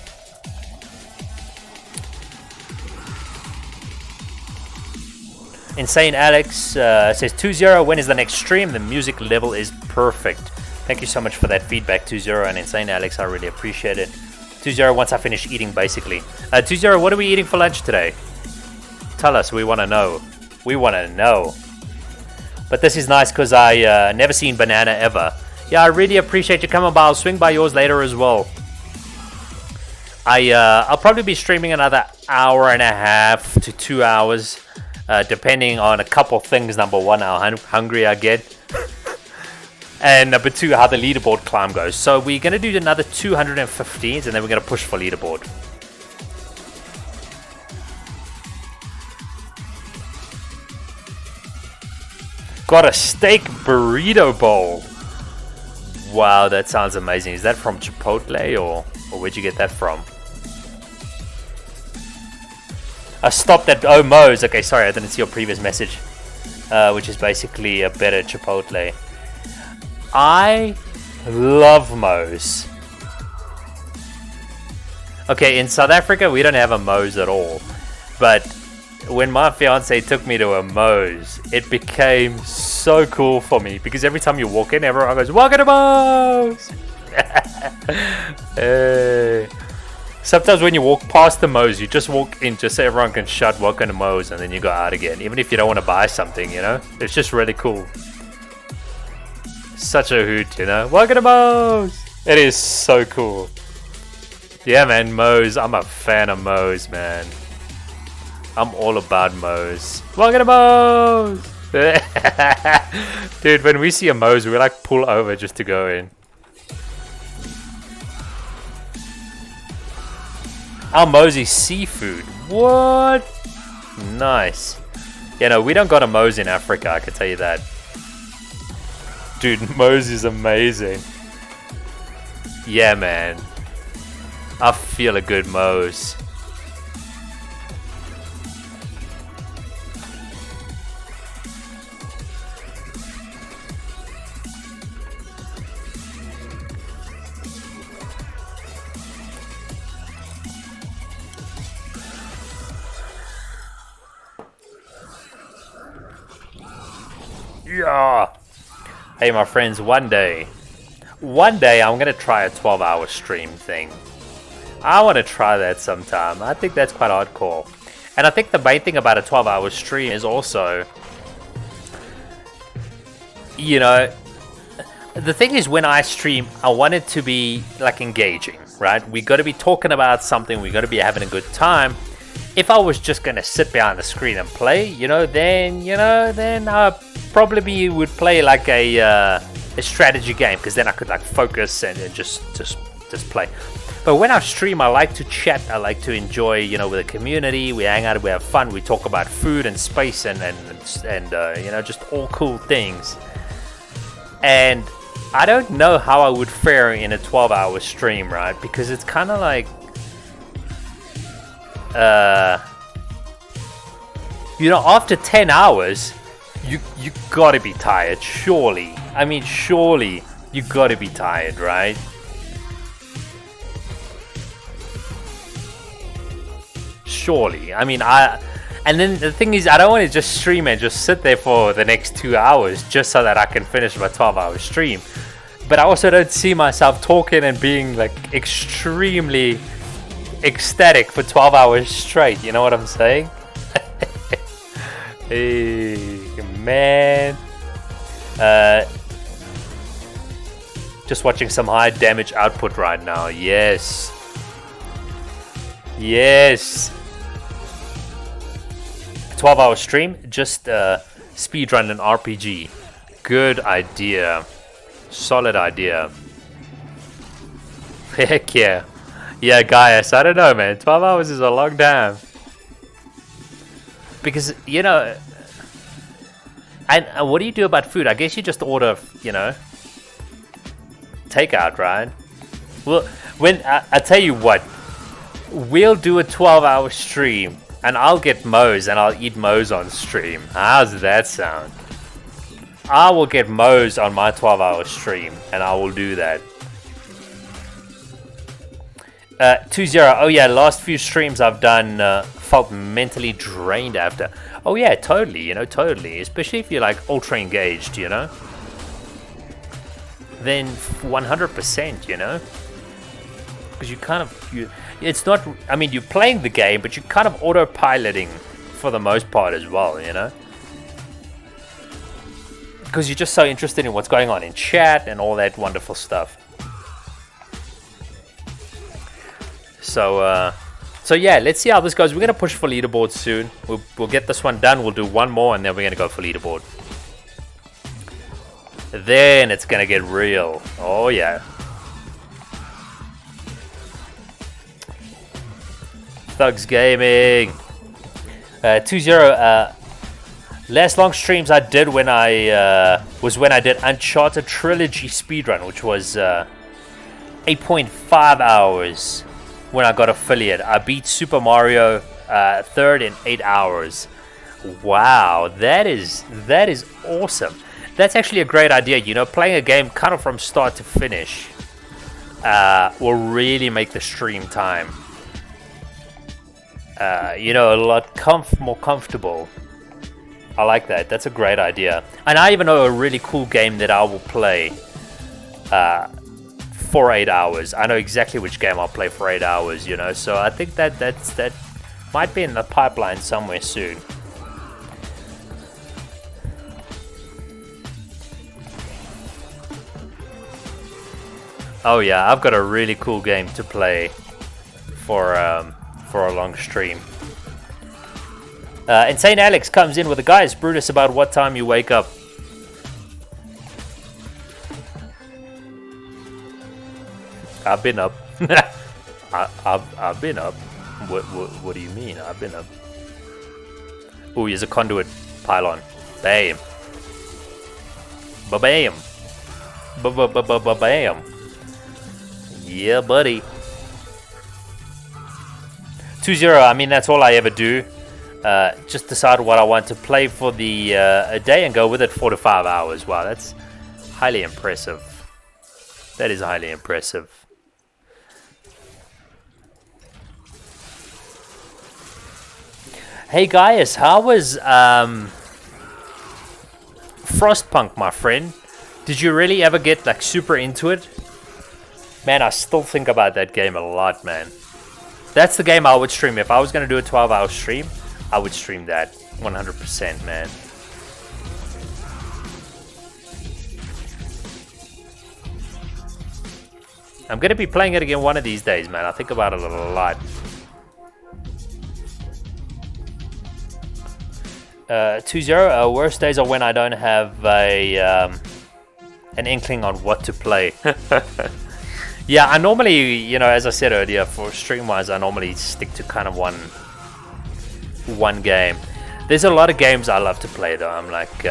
Speaker 1: Insane Alex says 2-0, when is the next stream? The music level is perfect. Thank you so much for that feedback, 2-0, and Insane Alex, I really appreciate it. 2-0 once I finish eating, basically. 2-0, what are we eating for lunch today? Tell us, we want to know. We want to know. But this is nice because I never seen Banana ever. Yeah, I really appreciate you coming by. I'll swing by yours later as well. I'll probably be streaming another hour and a half to 2 hours, depending on a couple things. Number one, how hungry I get. And number two, how the leaderboard climb goes. So we're going to do another 215s, and then we're going to push for leaderboard. Got a steak burrito bowl. Wow, that sounds amazing. Is that from Chipotle or where'd you get that from? I stopped at Moe's. Okay, sorry, I didn't see your previous message. Which is basically a better Chipotle. I love Moe's. Okay, in South Africa, we don't have a Moe's at all. But when my fiance took me to a Moe's, it became so cool for me. Because every time you walk in, everyone goes, "Welcome to Moe's!" Hey. Sometimes when you walk past the Moe's, you just walk in just so everyone can shout "Welcome to Moe's," and then you go out again. Even if you don't want to buy something, you know? It's just really cool. Such a hoot, you know? Welcome to Moe's! It is so cool. Yeah, man, Moe's. I'm a fan of Moe's, man. I'm all about Moe's. Welcome to Moe's! Dude, when we see a Moe's, we like pull over just to go in. Our Moe's is seafood. What? Nice. Yeah, no, we don't got a Moe's in Africa, I can tell you that. Dude, Moe's is amazing. Yeah, man. I feel a good Moe's. Yeah. Hey, my friends, one day I'm gonna try a 12-hour stream thing. I want to try that sometime. I think that's quite hardcore. And I think the main thing about a 12-hour stream is also, you know, the thing is when I stream, I want it to be like engaging, right? We got to be talking about something. We got to be having a good time. If I was just gonna sit behind the screen and play, then I probably would play like a strategy game, because then I could like focus and just play. But when I stream, I like to chat. I like to enjoy, with the community. We hang out, we have fun. We talk about food and space and just all cool things. And I don't know how I would fare in a 12-hour stream, right? Because it's kind of like, after 10 hours, you gotta be tired, surely. I mean, surely you gotta be tired, right? Surely. I mean, and then the thing is, I don't want to just stream and just sit there for the next 2 hours just so that I can finish my 12-hour stream. But I also don't see myself talking and being like extremely ecstatic for 12 hours straight. You know what I'm saying? Hey, man. Just watching some high damage output right now. Yes. 12-hour stream, just speedrun an RPG. Good idea. Solid idea. Heck yeah. Yeah, Gaius, I don't know, man. 12 hours is a long time. Because, you know... And what do you do about food? I guess you just order, you know, takeout, right? Well, when I tell you what, we'll do a 12-hour stream, and I'll get Moe's, and I'll eat Moe's on stream. How's that sound? I will get Moe's on my 12-hour stream, and I will do that. 2-0. Oh yeah, last few streams I've done felt mentally drained after. Oh yeah, totally, you know, totally. Especially if you're like ultra engaged, you know. Then 100%, you know. Because you kind of, it's not, I mean, you're playing the game, but you're kind of autopiloting for the most part as well, you know. Because you're just so interested in what's going on in chat and all that wonderful stuff. So yeah, let's see how this goes. We're going to push for leaderboard soon. We'll get this one done. We'll do one more, and then we're going to go for leaderboard. Then it's going to get real. Oh, yeah. Thugs Gaming. 2-0. Last long streams I did when I did Uncharted Trilogy speedrun, which was 8.5 hours. When I got affiliate, I beat Super Mario 3rd in 8 hours. Wow, that is awesome. That's actually a great idea. You know, playing a game kind of from start to finish will really make the stream time, you know, a lot more comfortable. I like that. That's a great idea. And I even know a really cool game that I will play for 8 hours. I know exactly which game I'll play for 8 hours, you know. So I think that might be in the pipeline somewhere soon. Oh yeah, I've got a really cool game to play for a long stream. Insane Alex comes in with a guys, Brutus, about what time you wake up. I've been up. I've been up. What do you mean? I've been up. Oh, here's a conduit pylon. Bam. Ba-bam. Ba-ba-ba-ba-bam. Yeah, buddy. 2-0. I mean, that's all I ever do. Just decide what I want to play for the a day and go with it 4 to 5 hours. Wow, that's highly impressive. That is highly impressive. Hey guys, how was Frostpunk, my friend? Did you really ever get like super into it? Man, I still think about that game a lot, man. That's the game I would stream. If I was going to do a 12-hour stream, I would stream that 100%, man. I'm going to be playing it again one of these days, man. I think about it a lot. 2-0. Worst days are when I don't have an inkling on what to play. Yeah, I normally, you know, as I said earlier, for stream-wise, I normally stick to kind of one game. There's a lot of games I love to play, though. I'm like,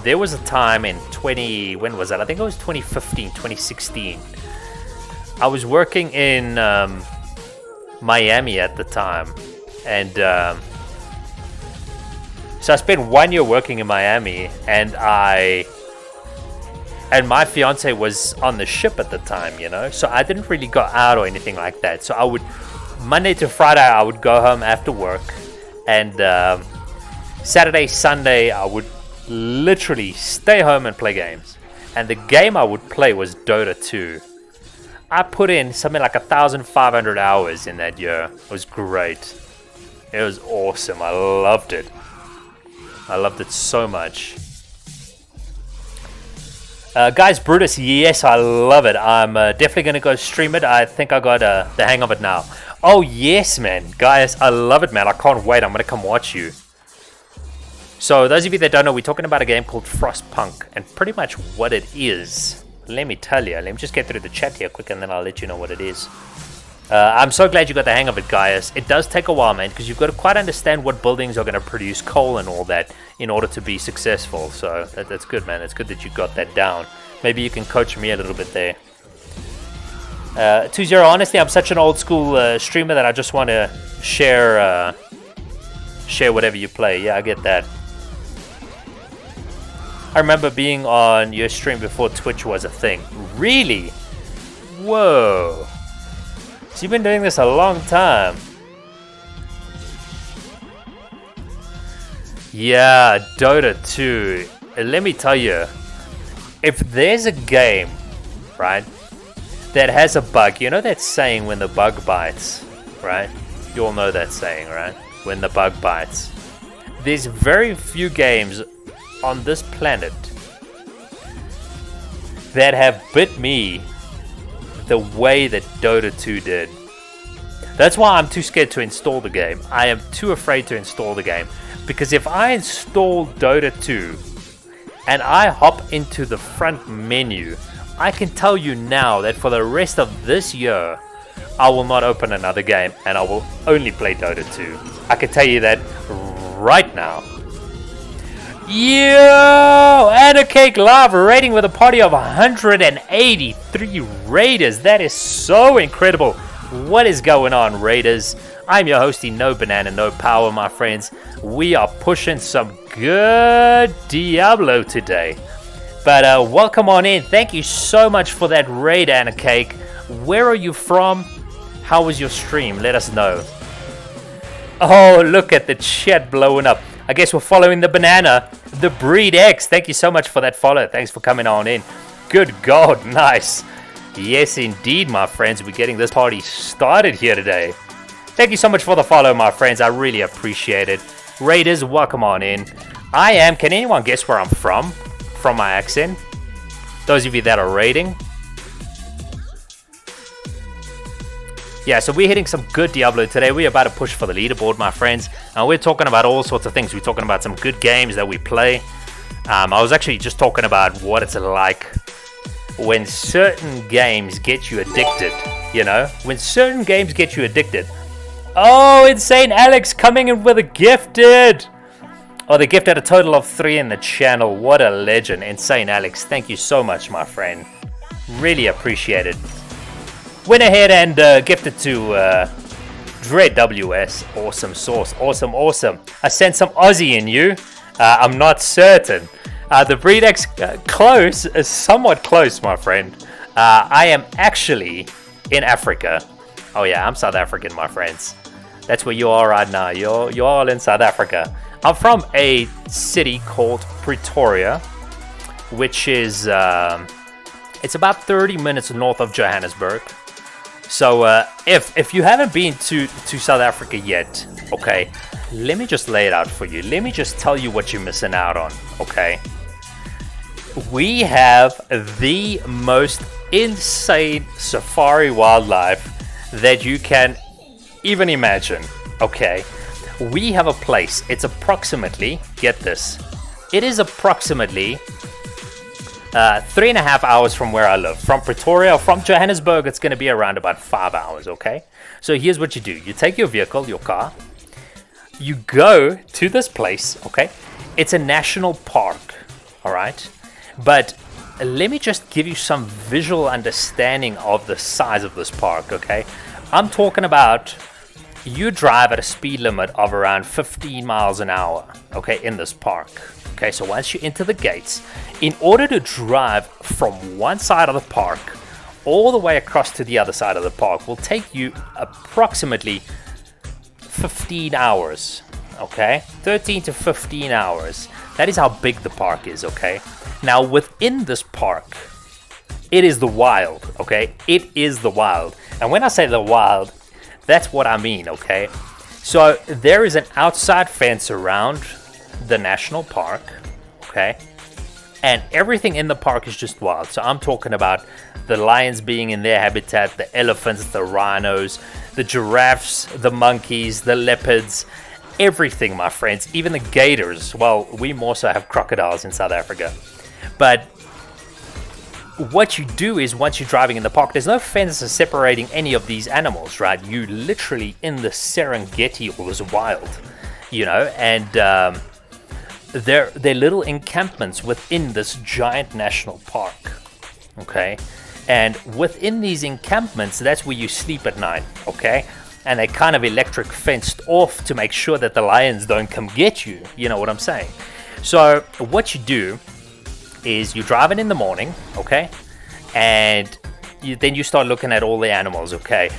Speaker 1: there was a time in when was that? I think it was 2015, 2016. I was working in Miami at the time, and so I spent 1 year working in Miami, and my fiance was on the ship at the time, you know, so I didn't really go out or anything like that. So I would, Monday to Friday, I would go home after work, and Saturday, Sunday, I would literally stay home and play games. And the game I would play was Dota 2. I put in something like 1,500 hours in that year. It was great. It was awesome. I loved it. I loved it so much. Guys, Brutus, yes, I love it. I'm definitely going to go stream it. I think I got the hang of it now. Oh, yes, man. Guys, I love it, man. I can't wait. I'm going to come watch you. So, those of you that don't know, we're talking about a game called Frostpunk. And pretty much what it is, let me tell you. Let me just get through the chat here quick, and then I'll let you know what it is. I'm so glad you got the hang of it, guys. It does take a while, man, because you've got to quite understand what buildings are going to produce coal and all that in order to be successful. So, that's good, man. It's good that you got that down. Maybe you can coach me a little bit there. 2-0, honestly, I'm such an old school streamer that I just want to share whatever you play. Yeah, I get that. I remember being on your stream before Twitch was a thing. Really? Whoa. So you've been doing this a long time. Yeah, Dota 2. Let me tell you, if there's a game, right, that has a bug, you know that saying, when the bug bites, right? You all know that saying, right? When the bug bites. There's very few games on this planet that have bit me the way that Dota 2 did. That's why I'm too scared to install the game. I am too afraid to install the game. Because if I install Dota 2 and I hop into the front menu, I can tell you now that for the rest of this year, I will not open another game and I will only play Dota 2. I can tell you that right now. Yo! And a cake live rating with a party of 183 raiders. That is so incredible. What is going on, raiders? I'm your hosty, No Banana, No Power, my friends. We are pushing some good Diablo today. But welcome on in. Thank you so much for that raid, and a cake. Where are you from? How was your stream? Let us know. Oh, look at the chat blowing up. I guess we're following the banana, the Breed X. Thank you so much for that follow. Thanks for coming on in. Good God, nice. Yes, indeed, my friends. We're getting this party started here today. Thank you so much for the follow, my friends. I really appreciate it. Raiders, welcome on in. I am, can anyone guess where I'm from? From my accent? Those of you that are raiding. Yeah, so we're hitting some good Diablo today. We're about to push for the leaderboard, my friends. And we're talking about all sorts of things. We're talking about some good games that we play. I was actually just talking about what it's like when certain games get you addicted. You know? When certain games get you addicted. Oh, Insane Alex coming in with a gifted. Oh, they gifted a total of 3 in the channel. What a legend. Insane Alex. Thank you so much, my friend. Really appreciate it. Went ahead and gifted to Dread WS. Awesome sauce. Awesome, awesome. I sent some Aussie in you. I'm not certain. The Breed X close is somewhat close, my friend. I am actually in Africa. Oh yeah, I'm South African, my friends. That's where you are right now. You're all in South Africa. I'm from a city called Pretoria, which is it's about 30 minutes north of Johannesburg. So if you haven't been to South Africa yet, okay, let me just lay it out for you. Let me just tell you what you're missing out on, okay? We have the most insane safari wildlife that you can even imagine, okay? We have a place. It's approximately, get this, it is approximately 3.5 hours from where I live. From Pretoria, from Johannesburg, it's going to be around about 5 hours, okay? So here's what you do. You take your vehicle, your car, you go to this place, okay? It's a national park, all right? But let me just give you some visual understanding of the size of this park, okay? I'm talking about you drive at a speed limit of around 15 miles an hour, okay, in this park. Okay, so once you enter the gates, in order to drive from one side of the park all the way across to the other side of the park will take you approximately 15 hours, okay? 13 to 15 hours. That is how big the park is, okay? Now, within this park, it is the wild, okay? It is the wild. And when I say the wild, that's what I mean, okay? So there is an outside fence around the national park, okay? And everything in the park is just wild. So I'm talking about the lions being in their habitat, the elephants, the rhinos, the giraffes, the monkeys, the leopards, everything, my friends, even the gators. Well, we more so have crocodiles in South Africa. But what you do is, once you're driving in the park, there's no fences separating any of these animals, right? You literally in the Serengeti, or this wild, you know, and they're little encampments within this giant national park, okay? And within these encampments, that's where you sleep at night, okay? And they kind of electric fenced off to make sure that the lions don't come get you. You know what I'm saying? So what you do is you drive in the morning, okay? And then you start looking at all the animals, okay?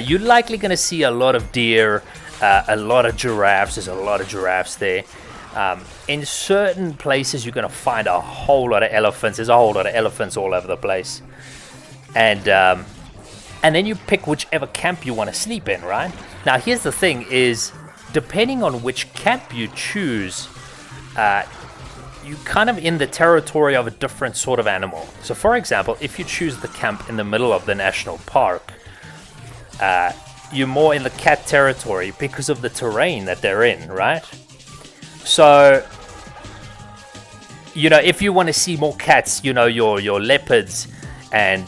Speaker 1: You're likely going to see a lot of deer, a lot of giraffes. There's a lot of giraffes there. In certain places, you're going to find a whole lot of elephants. There's a whole lot of elephants all over the place. And then you pick whichever camp you want to sleep in, right? Now, here's the thing is, depending on which camp you choose, you kind of in the territory of a different sort of animal. So, for example, if you choose the camp in the middle of the national park, you're more in the cat territory because of the terrain that they're in, right? So, you know, if you want to see more cats, you know, your leopards and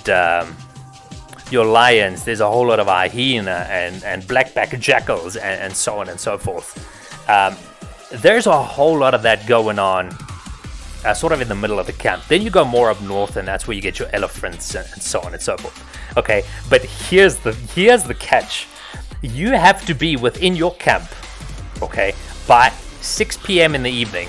Speaker 1: your lions, there's a whole lot of hyena and blackback jackals and so on and so forth. There's a whole lot of that going on sort of in the middle of the camp. Then you go more up north, and that's where you get your elephants and so on and so forth. Okay, but here's the catch. You have to be within your camp, okay, by 6 p.m. in the evening.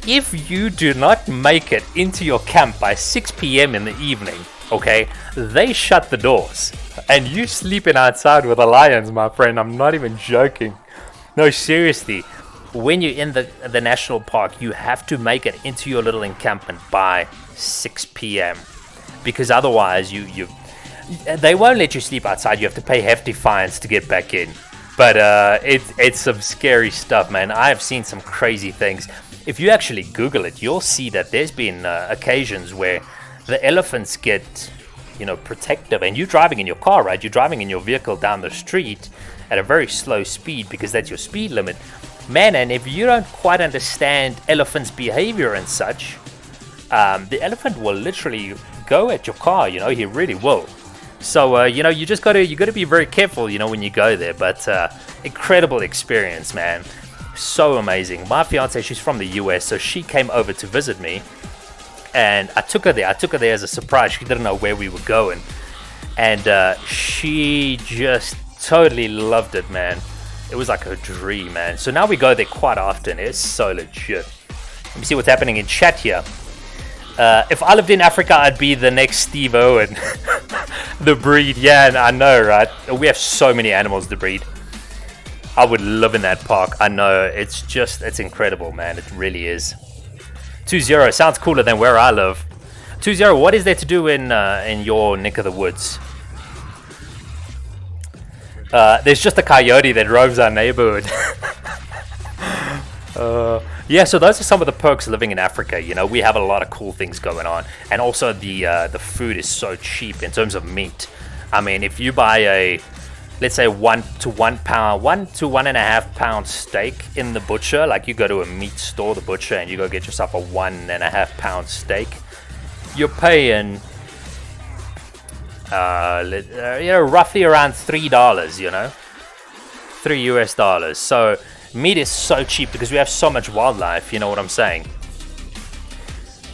Speaker 1: If you do not make it into your camp by 6 p.m. in the evening, okay, they shut the doors. And you sleeping outside with the lions, my friend. I'm not even joking. No, seriously. When you're in the national park, you have to make it into your little encampment by 6 p.m. Because otherwise, they won't let you sleep outside. You have to pay hefty fines to get back in. But it's some scary stuff, man. I have seen some crazy things. If you actually Google it, you'll see that there's been occasions where the elephants get, you know, protective, and you're driving in your car, right? You're driving in your vehicle down the street at a very slow speed because that's your speed limit. Man, and if you don't quite understand elephants' behavior and such, the elephant will literally go at your car, you know, he really will. So, you know, you gotta be very careful, you know, when you go there. But incredible experience, man. So amazing. My fiance, she's from the US, so she came over to visit me, and I took her there as a surprise. She didn't know where we were going, and she just totally loved it, man. It was like a dream, man. So now we go there quite often. It's so legit. Let me see what's happening in chat here. If I lived in Africa, I'd be the next Steve Owen. The breed, yeah, I know, right? We have so many animals to breed. I would live in that park. I know, it's incredible, man. It really is. 2-0 sounds cooler than where I live. 2-0, what is there to do in your neck of the woods? There's just a coyote that roams our neighborhood. Yeah, so those are some of the perks of living in Africa. You know, we have a lot of cool things going on, and also the food is so cheap in terms of meat. I mean, if you buy a, let's say 1 to 1.5 pound steak in the butcher, like you go to a meat store, the butcher, and you go get yourself a 1.5 pound steak, you're paying roughly around $3, you know, $3 US. So meat is so cheap because we have so much wildlife, you know what I'm saying?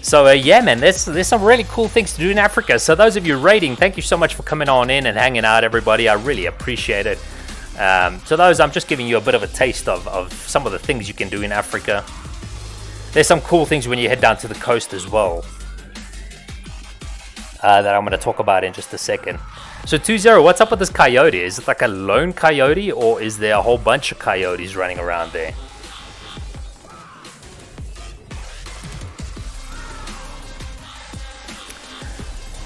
Speaker 1: So yeah, man, there's some really cool things to do in Africa. So those of you rating, thank you so much for coming on in and hanging out, everybody. I really appreciate it. So those, I'm just giving you a bit of a taste of some of the things you can do in Africa. There's some cool things when you head down to the coast as well, that I'm going to talk about in just a second. So 2-0, what's up with this coyote? Is it like a lone coyote, or is there a whole bunch of coyotes running around there?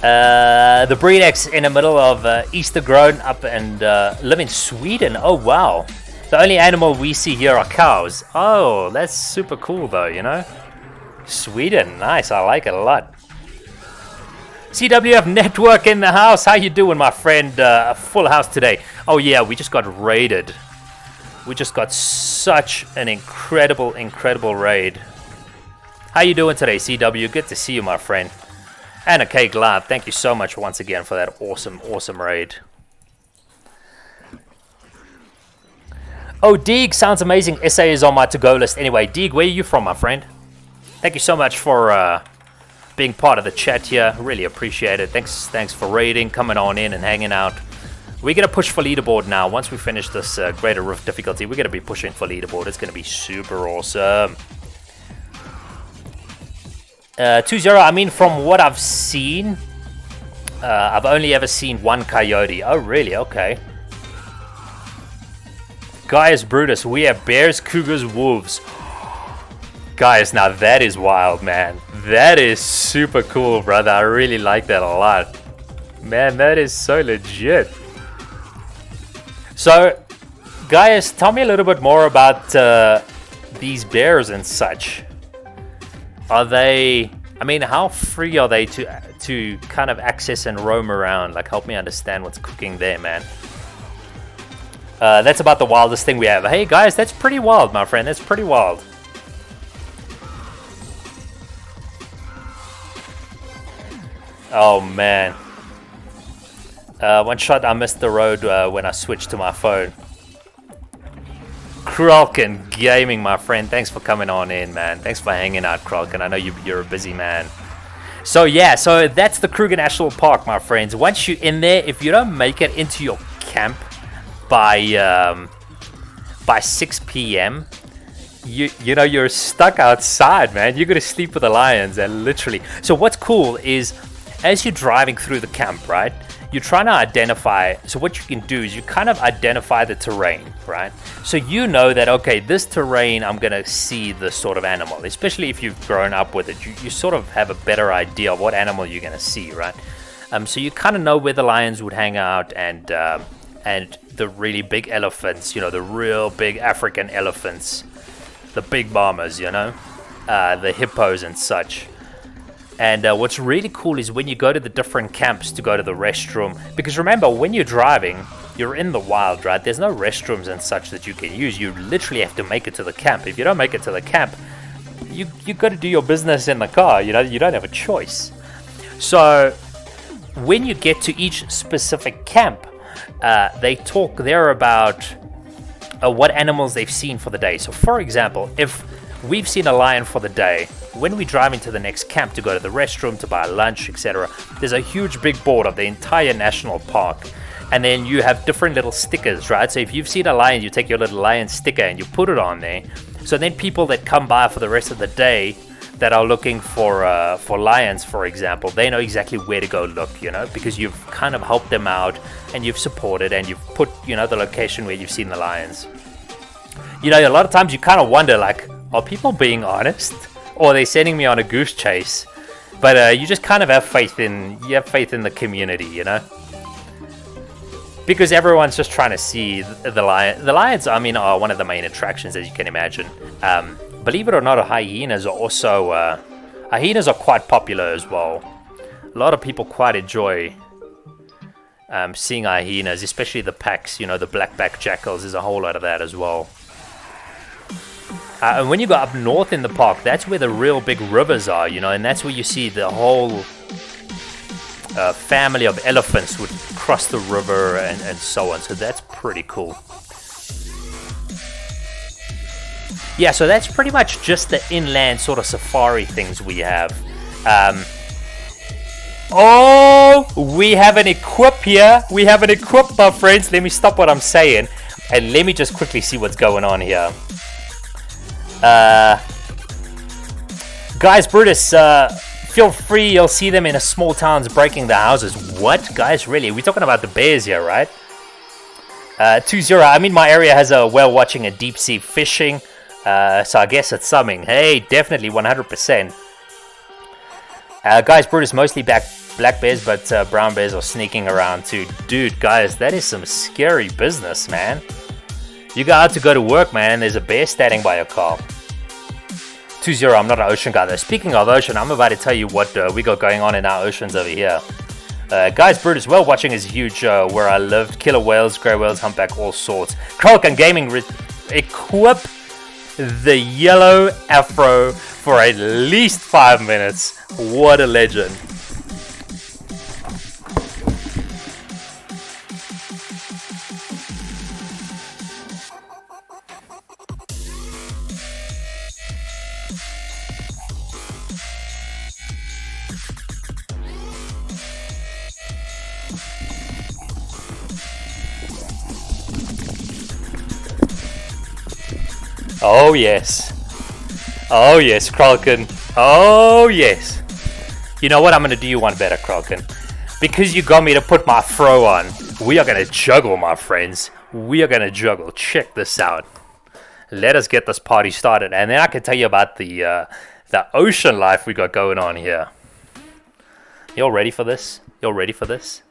Speaker 1: The breed X in the middle of Easter grown up and live in Sweden. Oh wow. The only animal we see here are cows. Oh, that's super cool though, you know. Sweden, nice, I like it a lot. CWF Network in the house. How you doing, my friend? Full house today. Oh yeah, we just got raided. We just got such an incredible raid. How you doing today, CW? Good to see you, my friend. And a cake live. Thank you so much once again for that awesome raid. Oh, Deeg, sounds amazing. SA is on my to-go list. Anyway, Deeg, where are you from, my friend? Thank you so much for being part of the chat here. Really appreciate it. Thanks for raiding, coming on in and hanging out. We're going to push for leaderboard now. Once we finish this greater rift difficulty, we're going to be pushing for leaderboard. It's going to be super awesome. 2-0, I mean, from what I've seen, I've only ever seen one coyote. Oh, really? Okay. Guys, Brutus, we have bears, cougars, wolves. Guys, now that is wild, man. That is super cool, brother. I really like that a lot. Man, that is so legit. So, guys, tell me a little bit more about these bears and such. Are they... I mean, how free are they to kind of access and roam around? Like, help me understand what's cooking there, man. That's about the wildest thing we have. Hey, guys, that's pretty wild, my friend. That's pretty wild. Oh, man. One shot, I missed the road when I switched to my phone. Kralkin Gaming, my friend. Thanks for coming on in, man. Thanks for hanging out, Kralkin. I know you're a busy man. So, yeah. So, that's the Kruger National Park, my friends. Once you're in there, if you don't make it into your camp by 6 p.m., you know, you're stuck outside, man. You're going to sleep with the lions, and literally. So, what's cool is, as you're driving through the camp, right, you're trying to identify, so what you can do is you kind of identify the terrain, right? So you know that, okay, this terrain, I'm going to see this sort of animal, especially if you've grown up with it. You sort of have a better idea of what animal you're going to see, right? So you kind of know where the lions would hang out and the really big elephants, you know, the real big African elephants, the big bombers, you know, the hippos and such. And what's really cool is when you go to the different camps to go to the restroom, because remember, when you're driving, you're in the wild, right? There's no restrooms and such that you can use. You literally have to make it to the camp. If you don't make it to the camp, you got to do your business in the car. You know, you don't have a choice. So when you get to each specific camp, they talk there about what animals they've seen for the day. So for example, if we've seen a lion for the day, when we drive into the next camp to go to the restroom, to buy lunch, etc., there's a huge big board of the entire national park. And then you have different little stickers, right? So if you've seen a lion, you take your little lion sticker and you put it on there. So then people that come by for the rest of the day that are looking for lions, for example, they know exactly where to go look, you know, because you've kind of helped them out and you've supported and you've put, you know, the location where you've seen the lions. You know, a lot of times you kind of wonder, like, are people being honest? Or are they sending me on a goose chase? But you just kind of have faith in the community, you know? Because everyone's just trying to see the lion. The lions, I mean, are one of the main attractions, as you can imagine. Believe it or not, hyenas are also... hyenas are quite popular as well. A lot of people quite enjoy seeing hyenas, especially the packs, you know, the black-backed jackals. There's a whole lot of that as well. And when you go up north in the park, that's where the real big rivers are, you know, and that's where you see the whole family of elephants would cross the river and so on. So that's pretty cool. Yeah, so that's pretty much just the inland sort of safari things we have. Oh, we have an equip here. We have an equip, my friends. Let me stop what I'm saying and let me just quickly see what's going on here. Guys, Brutus, feel free, you'll see them in small towns breaking the houses. What? Guys, really? We're talking about the bears here, right? 2-0, I mean, my area has a whale watching and deep sea fishing, so I guess it's summing. Hey, definitely, 100%. Guys, Brutus, mostly black bears, but brown bears are sneaking around too. Dude, guys, that is some scary business, man. You got out to go to work, man, and there's a bear standing by your car. 2-0, I'm not an ocean guy though. Speaking of ocean, I'm about to tell you what we got going on in our oceans over here. Guys, Brutus, well watching is huge where I lived. Killer whales, grey whales, humpback, all sorts. Kralken Gaming equip the yellow afro for at least 5 minutes. What a legend. Oh yes. Oh yes, Kralken. Oh yes. You know what? I'm gonna do you one better, Kralken. Because you got me to put my throw on, we are gonna juggle, my friends. We are gonna juggle. Check this out. Let us get this party started, and then I can tell you about the ocean life we got going on here. Y'all ready for this? Y'all ready for this?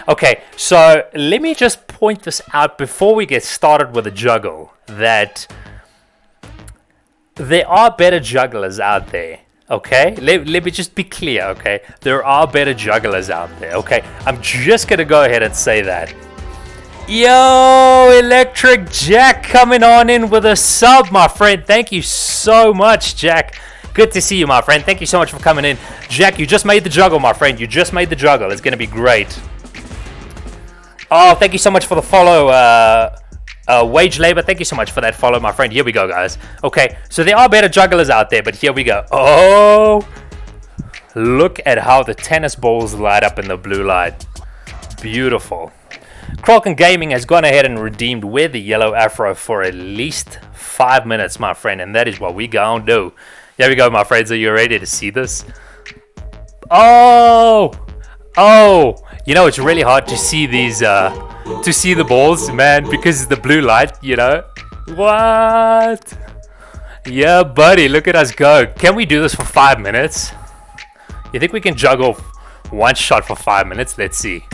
Speaker 1: Okay, so let me just point this out before we get started with the juggle, that there are better jugglers out there, okay? Let me just be clear, okay? There are better jugglers out there, okay? I'm just gonna go ahead and say that. Yo, Electric Jack coming on in with a sub, my friend. Thank you so much, Jack. Good to see you, my friend. Thank you so much for coming in. Jack, you just made the juggle, my friend. You just made the juggle. It's gonna be great. Oh, thank you so much for the follow, Wage Labor, thank you so much for that follow, my friend. Here we go, guys. Okay, so there are better jugglers out there, but here we go. Oh, look at how the tennis balls light up in the blue light. Beautiful. Kralken Gaming has gone ahead and redeemed Wear the Yellow Afro for at least 5 minutes, my friend, and that is what we gonna do. Here we go, my friends. Are you ready to see this? Oh, you know, it's really hard to see these to see the balls, man, because it's the blue light, you know. What? Yeah, buddy, look at us go. Can we do this for 5 minutes? You think we can juggle one shot for 5 minutes? Let's see.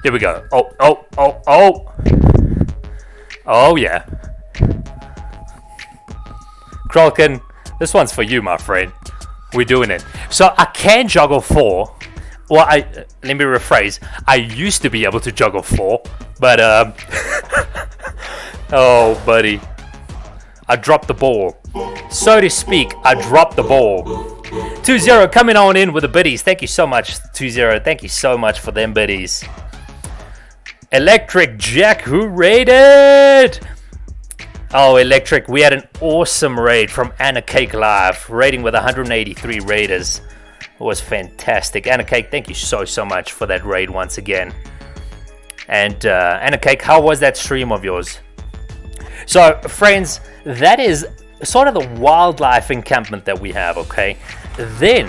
Speaker 1: Here we go. Oh yeah. Kralken, this one's for you, my friend. We're doing it. So I can juggle 4. Well, let me rephrase. I used to be able to juggle 4, but oh, buddy, I dropped the ball. So to speak, I dropped the ball. 2-0 coming on in with the biddies. Thank you so much, 2-0. Thank you so much for them biddies. Electric Jack, who raided? Oh, Electric, we had an awesome raid from Anna Cake Live, raiding with 183 raiders. It was fantastic. Anna Cake, thank you so much for that raid once again. And Anna Cake, how was that stream of yours? So, friends, that is sort of the wildlife encampment that we have, okay? Then,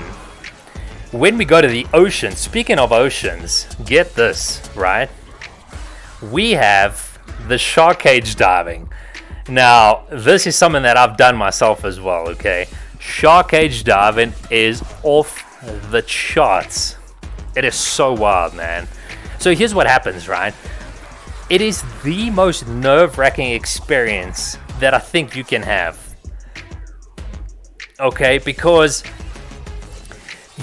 Speaker 1: when we go to the ocean, speaking of oceans, get this, right? We have the shark cage diving. Now, this is something that I've done myself as well, okay? Shark cage diving is off the charts. It is so wild, man. So here's what happens, right? It is the most nerve-wracking experience that I think you can have. Okay, because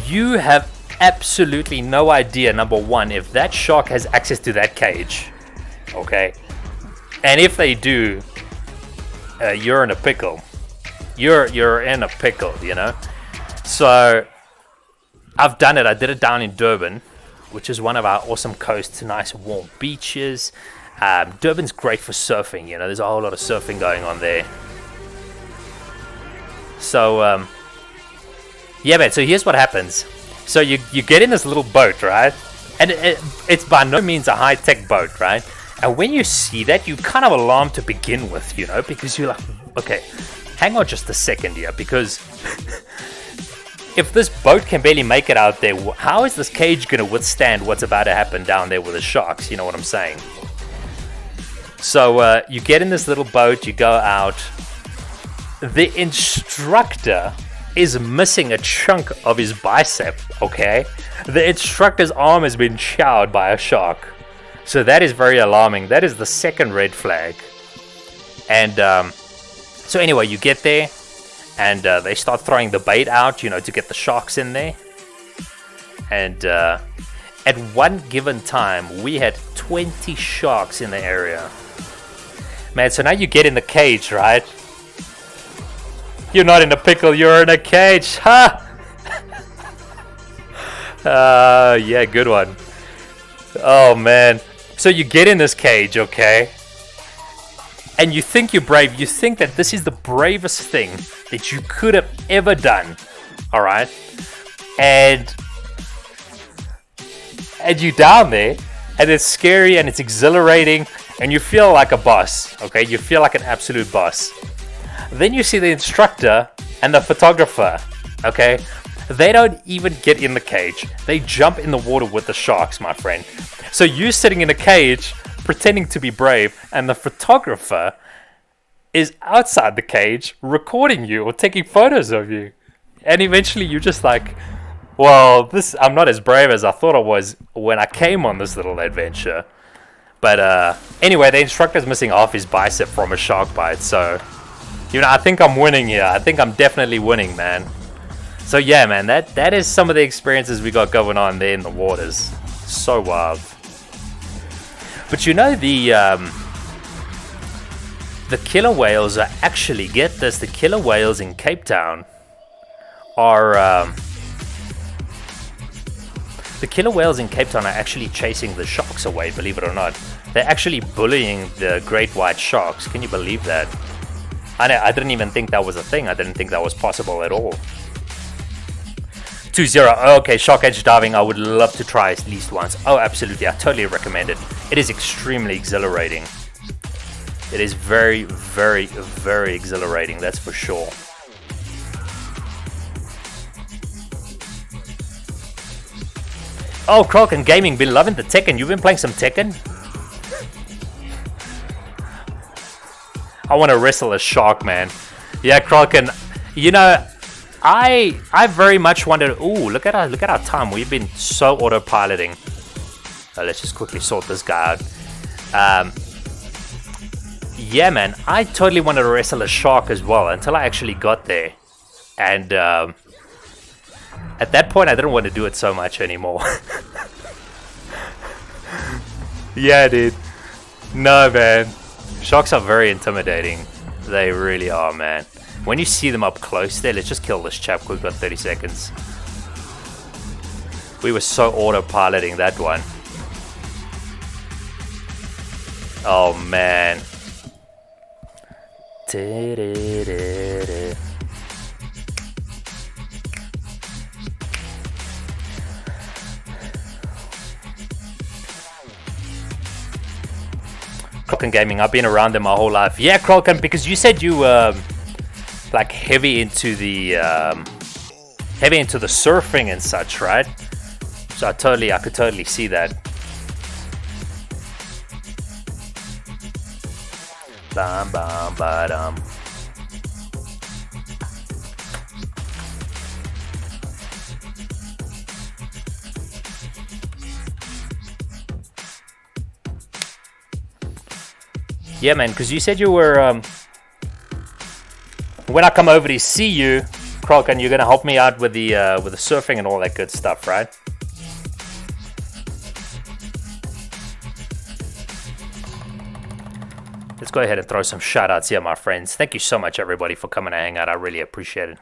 Speaker 1: you have absolutely no idea, number one, if that shark has access to that cage. Okay, and if they do, you're in a pickle. You're in a pickle, you know. So I've done it. I did it down in Durban, which is one of our awesome coasts, nice warm beaches. Durban's great for surfing, you know. There's a whole lot of surfing going on there. So yeah, man. So here's what happens. So you get in this little boat, right? And it's by no means a high-tech boat, right? And when you see that, you're kind of alarmed to begin with, you know, because you're like, okay, hang on just a second here, because if this boat can barely make it out there, how is this cage going to withstand what's about to happen down there with the sharks? You know what I'm saying? So you get in this little boat, you go out. The instructor is missing a chunk of his bicep, okay? The instructor's arm has been chowed by a shark. So that is very alarming. That is the second red flag. And so anyway, you get there, and they start throwing the bait out, you know, to get the sharks in there. And at one given time, we had 20 sharks in the area. Man, so now you get in the cage, right? You're not in a pickle, you're in a cage, huh? Yeah, good one. Oh, man. So you get in this cage, okay? And you think you're brave. You think that this is the bravest thing that you could have ever done. Alright? And you're down there. And it's scary and it's exhilarating. And you feel like a boss. Okay? You feel like an absolute boss. Then you see the instructor and the photographer. Okay? They don't even get in the cage. They jump in the water with the sharks, my friend. So you're sitting in a cage pretending to be brave, and the photographer is outside the cage recording you or taking photos of you. And eventually you're just like, well, I'm not as brave as I thought I was when I came on this little adventure. But anyway, the instructor's missing half his bicep from a shark bite. So, you know, I think I'm winning here. I think I'm definitely winning, man. So yeah, man, that is some of the experiences we got going on there in the waters. So wild. But you know, the killer whales are actually, get this, the killer whales in Cape Town are the killer whales in Cape Town are actually chasing the sharks away, believe it or not. They're actually bullying the great white sharks. Can you believe that? I didn't even think that was a thing. I didn't think that was possible at all. 2-0. Okay, shark edge diving. I would love to try at least once. Oh, absolutely. I totally recommend it. It is extremely exhilarating. It is very, very, very exhilarating. That's for sure. Oh, Kraken Gaming, been loving the Tekken. You've been playing some Tekken? I want to wrestle a shark, man. Yeah, Kraken. You know, I very much wanted. Ooh, look at our time. We've been so autopiloting. Let's just quickly sort this guy out. Yeah, man. I totally wanted to wrestle a shark as well until I actually got there, and at that point, I didn't want to do it so much anymore. Yeah, dude. No, man. Sharks are very intimidating. They really are, man. When you see them up close there, let's just kill this chap quick. We've got 30 seconds. We were so autopiloting that one. Oh, man. Kraken Gaming, I've been around them my whole life. Yeah, Kraken, because you said you were like heavy into the surfing and such, right? So I could totally see that. Bam, bam, ba-dum. Yeah, man, because you said you were, when I come over to see you, Kraken, you're going to help me out with the surfing and all that good stuff, right? Let's go ahead and throw some shout-outs here, my friends. Thank you so much, everybody, for coming to hang out. I really appreciate it.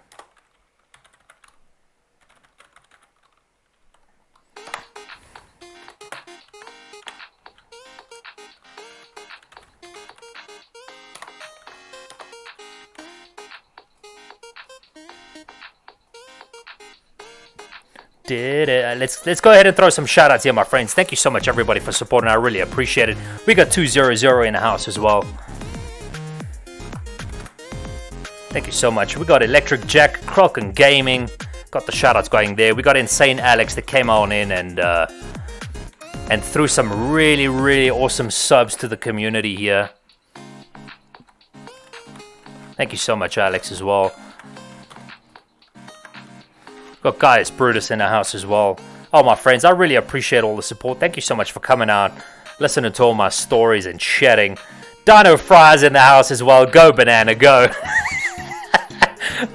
Speaker 1: Let's go ahead and throw some shout outs here, my friends. Thank you so much, everybody, for supporting. I really appreciate it. We got 200 in the house as well. Thank you so much. We got Electric Jack, Kraken Gaming. Got the shout outs going there. We got Insane Alex that came on in and threw some really, really awesome subs to the community here. Thank you so much, Alex, as well. Got Gaius Brutus in the house as well. Oh, my friends, I really appreciate all the support. Thank you so much for coming out, listening to all my stories and chatting. Dino Fry's in the house as well. Go, Banana, go.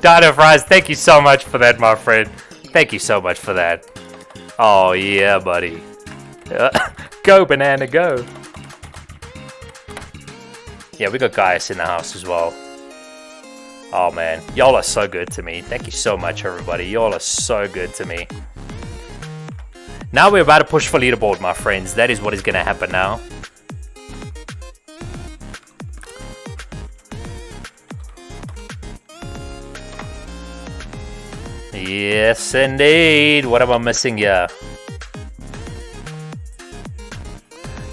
Speaker 1: Dino Fries, thank you so much for that, my friend. Thank you so much for that. Oh, yeah, buddy. Go, banana, go. Yeah, we got Gaius in the house as well. Oh, man. Y'all are so good to me. Thank you so much, everybody. Y'all are so good to me. Now we're about to push for leaderboard, my friends. That is what is going to happen now. Yes, indeed. What am I missing here?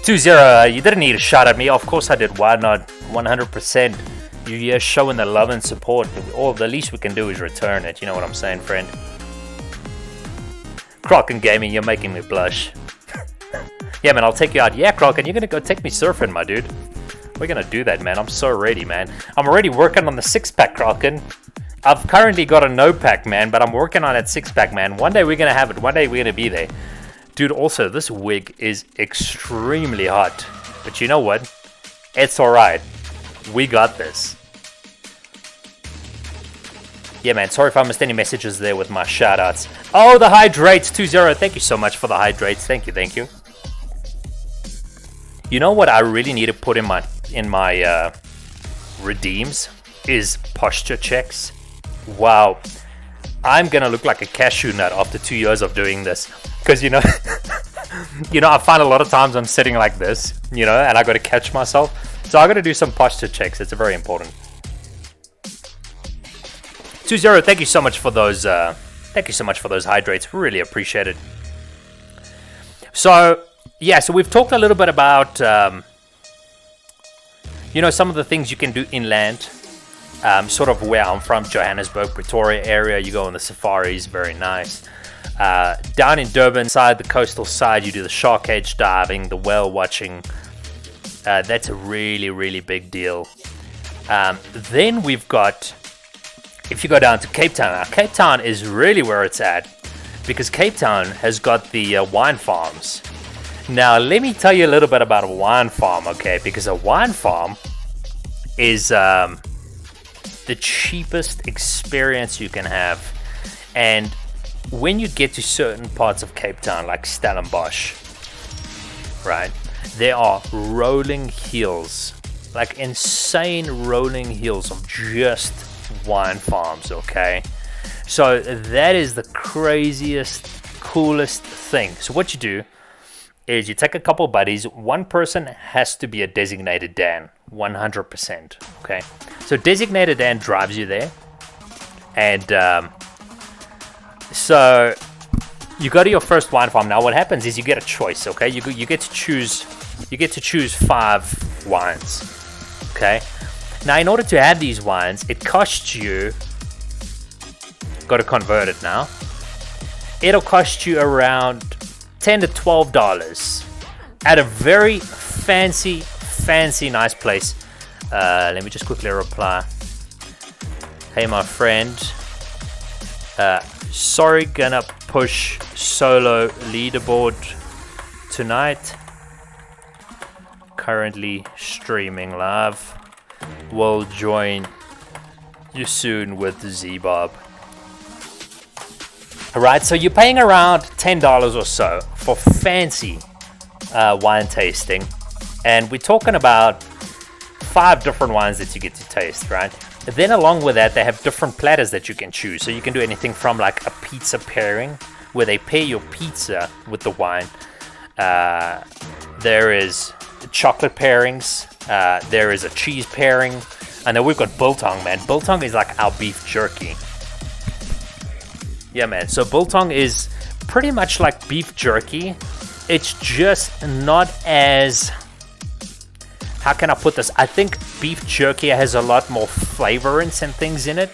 Speaker 1: 2-0. You didn't need a shot at me. Of course I did. Why not? 100%. You're showing the love and support. All the least we can do is return it. You know what I'm saying, friend? Kraken Gaming, you're making me blush. Yeah, man, I'll take you out. Yeah, Kraken, you're going to go take me surfing, my dude. We're going to do that, man. I'm so ready, man. I'm already working on the 6-pack, Kraken. I've currently got a no-pack, man, but I'm working on that 6-pack, man. One day we're going to have it. One day we're going to be there. Dude, also, this wig is extremely hot. But you know what? It's alright. We got this. Yeah, man, sorry if I missed any messages there with my shout-outs. Oh, the hydrates, 2-0. Thank you so much for the hydrates. Thank you, thank you. You know what I really need to put in my redeems is posture checks. Wow, I'm gonna look like a cashew nut after 2 years of doing this, because you know, I find a lot of times I'm sitting like this, and I got to catch myself. So I got to do some posture checks. It's very important. 2-0. Thank you so much for those. Thank you so much for those hydrates. Really appreciate it. So yeah, so we've talked a little bit about some of the things you can do inland. Sort of where I'm from, Johannesburg, Pretoria area. You go on the safaris, very nice. Down in Durban side, the coastal side, you do the shark cage diving, the whale watching. That's a really, really big deal. Then we've got, if you go down to Cape Town, now Cape Town is really where it's at, because Cape Town has got the wine farms. Now, let me tell you a little bit about a wine farm, okay? Because a wine farm is the cheapest experience you can have. And when you get to certain parts of Cape Town, like Stellenbosch, right, there are rolling hills, like insane rolling hills of just wine farms, okay? So that is the craziest, coolest thing. So what you do is you take a couple buddies. One person has to be a designated Dan, 100%, okay? So designated Dan drives you there, and so you go to your first wine farm. Now what happens is you get a choice, okay? You get to choose 5 wines, okay? Now in order to have these wines, it costs you, got to convert it now, it'll cost you around $10 to $12 at a very fancy nice place. Let me just quickly reply. Hey my friend, sorry, gonna push solo leaderboard tonight. Currently streaming live. We'll join you soon with Barb. Alright, so you're paying around $10 or so for fancy wine tasting, and we're talking about 5 different wines that you get to taste, right? Then along with that, they have different platters that you can choose. So you can do anything from like a pizza pairing, where they pair your pizza with the wine. There is chocolate pairings. There is a cheese pairing. And then we've got biltong, man. Biltong is like our beef jerky. Yeah, man. So biltong is pretty much like beef jerky. It's just not as... How can I put this? I think beef jerky has a lot more flavorants and things in it.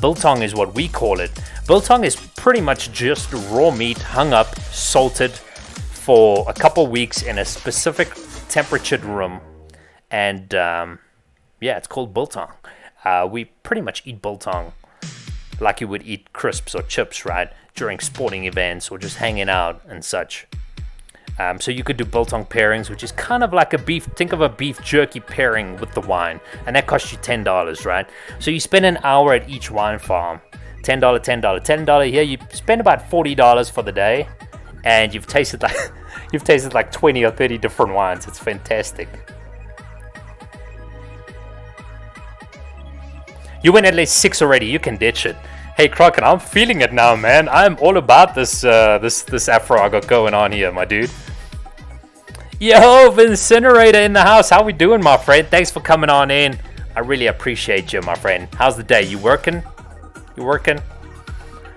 Speaker 1: Biltong is what we call it. Biltong is pretty much just raw meat hung up, salted for a couple weeks in a specific temperatured room. And yeah, it's called biltong. We pretty much eat biltong like you would eat crisps or chips, right? During sporting events or just hanging out and such. So you could do biltong pairings, which is kind of like a beef, think of a beef jerky pairing with the wine, and that costs you $10, right? So you spend an hour at each wine farm, $10, $10, $10 here. You spend about $40 for the day, and you've tasted like 20 or 30 different wines. It's fantastic. You went at least 6 already. You can ditch it. Hey Crockett, I'm feeling it now, man. I'm all about this this afro I got going on here, my dude. Yo, Incinerator in the house. How we doing, my friend? Thanks for coming on in. I really appreciate you, my friend. How's the day? You working? You working?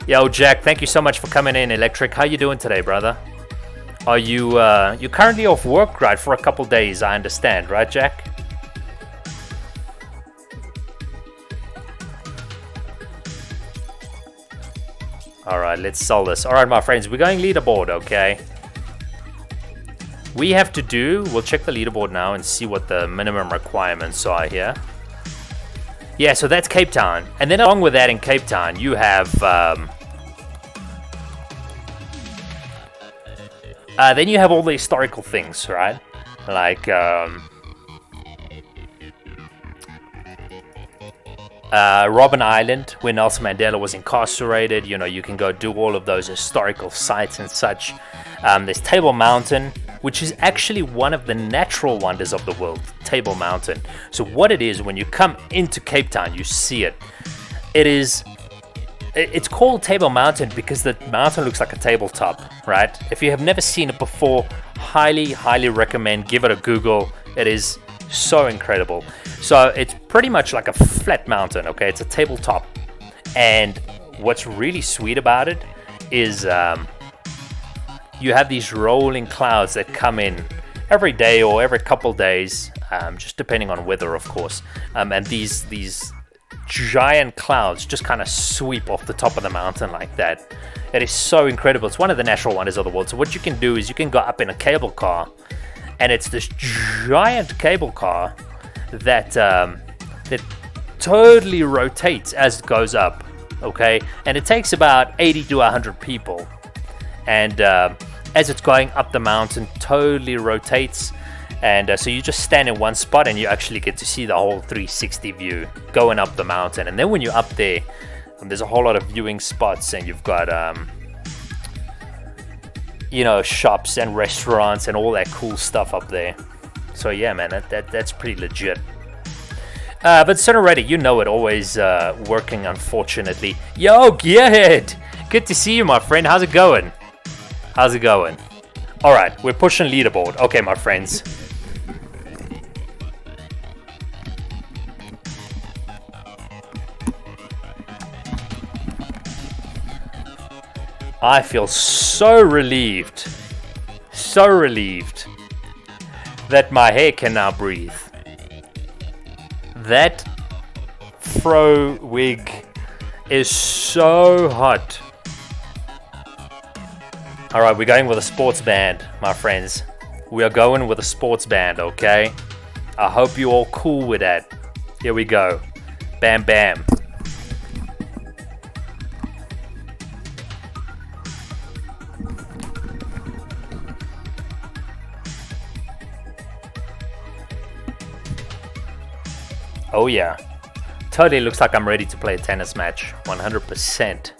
Speaker 1: Yo, Jack, thank you so much for coming in. Electric, how you doing today, brother? Are you you currently off work, right, for a couple days? I understand, right, Jack? All right, let's sell this. All right, my friends, we're going leaderboard, okay? We have to do, we'll check the leaderboard now and see what the minimum requirements are here. Yeah, so that's Cape Town. And then along with that in Cape Town, you have, then you have all the historical things, right? Like, Robben Island, where Nelson Mandela was incarcerated. You know, you can go do all of those historical sites and such. There's Table Mountain, which is actually one of the natural wonders of the world, Table Mountain. So what it is, when you come into Cape Town, you see it. It's called Table Mountain because the mountain looks like a tabletop, right? If you have never seen it before, highly recommend. Give it a Google. It is so incredible. So it's pretty much like a flat mountain, okay? It's a tabletop. And what's really sweet about it is you have these rolling clouds that come in every day or every couple days, just depending on weather, of course. And these giant clouds just kind of sweep off the top of the mountain like that. It is so incredible. It's one of the natural wonders of the world. So what you can do is you can go up in a cable car, and it's this giant cable car that totally rotates as it goes up, okay? And it takes about 80 to 100 people. And as it's going up the mountain, totally rotates. And so you just stand in one spot and you actually get to see the whole 360 view going up the mountain. And then when you're up there, there's a whole lot of viewing spots, and you've got you know, shops and restaurants and all that cool stuff up there. So yeah, man, that's pretty legit. But Sonoretti, you know it, always working, unfortunately. Yo, Gearhead! Good to see you, my friend. How's it going? How's it going? Alright, we're pushing leaderboard. Okay, my friends. I feel so relieved that my hair can now breathe. That fro wig is so hot. Alright, we're going with a sports band, my friends. We are going with a sports band, okay? I hope you're all cool with that. Here we go. Bam, bam. Oh yeah, totally looks like I'm ready to play a tennis match, 100%.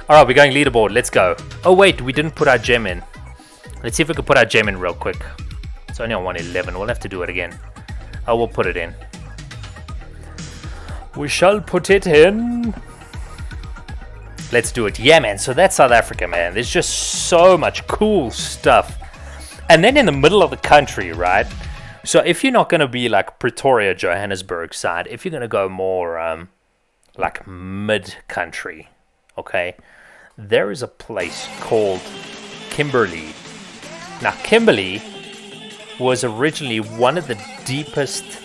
Speaker 1: Alright, we're going leaderboard, let's go. Oh wait, we didn't put our gem in. Let's see if we can put our gem in real quick. It's only on 111, we'll have to do it again. Oh, we'll put it in. We shall put it in. Let's do it. Yeah, man, so that's South Africa, man. There's just so much cool stuff. And then in the middle of the country, right? So if you're not going to be like Pretoria, Johannesburg side, if you're going to go more like mid-country, okay, there is a place called Kimberley. Now, Kimberley was originally one of the deepest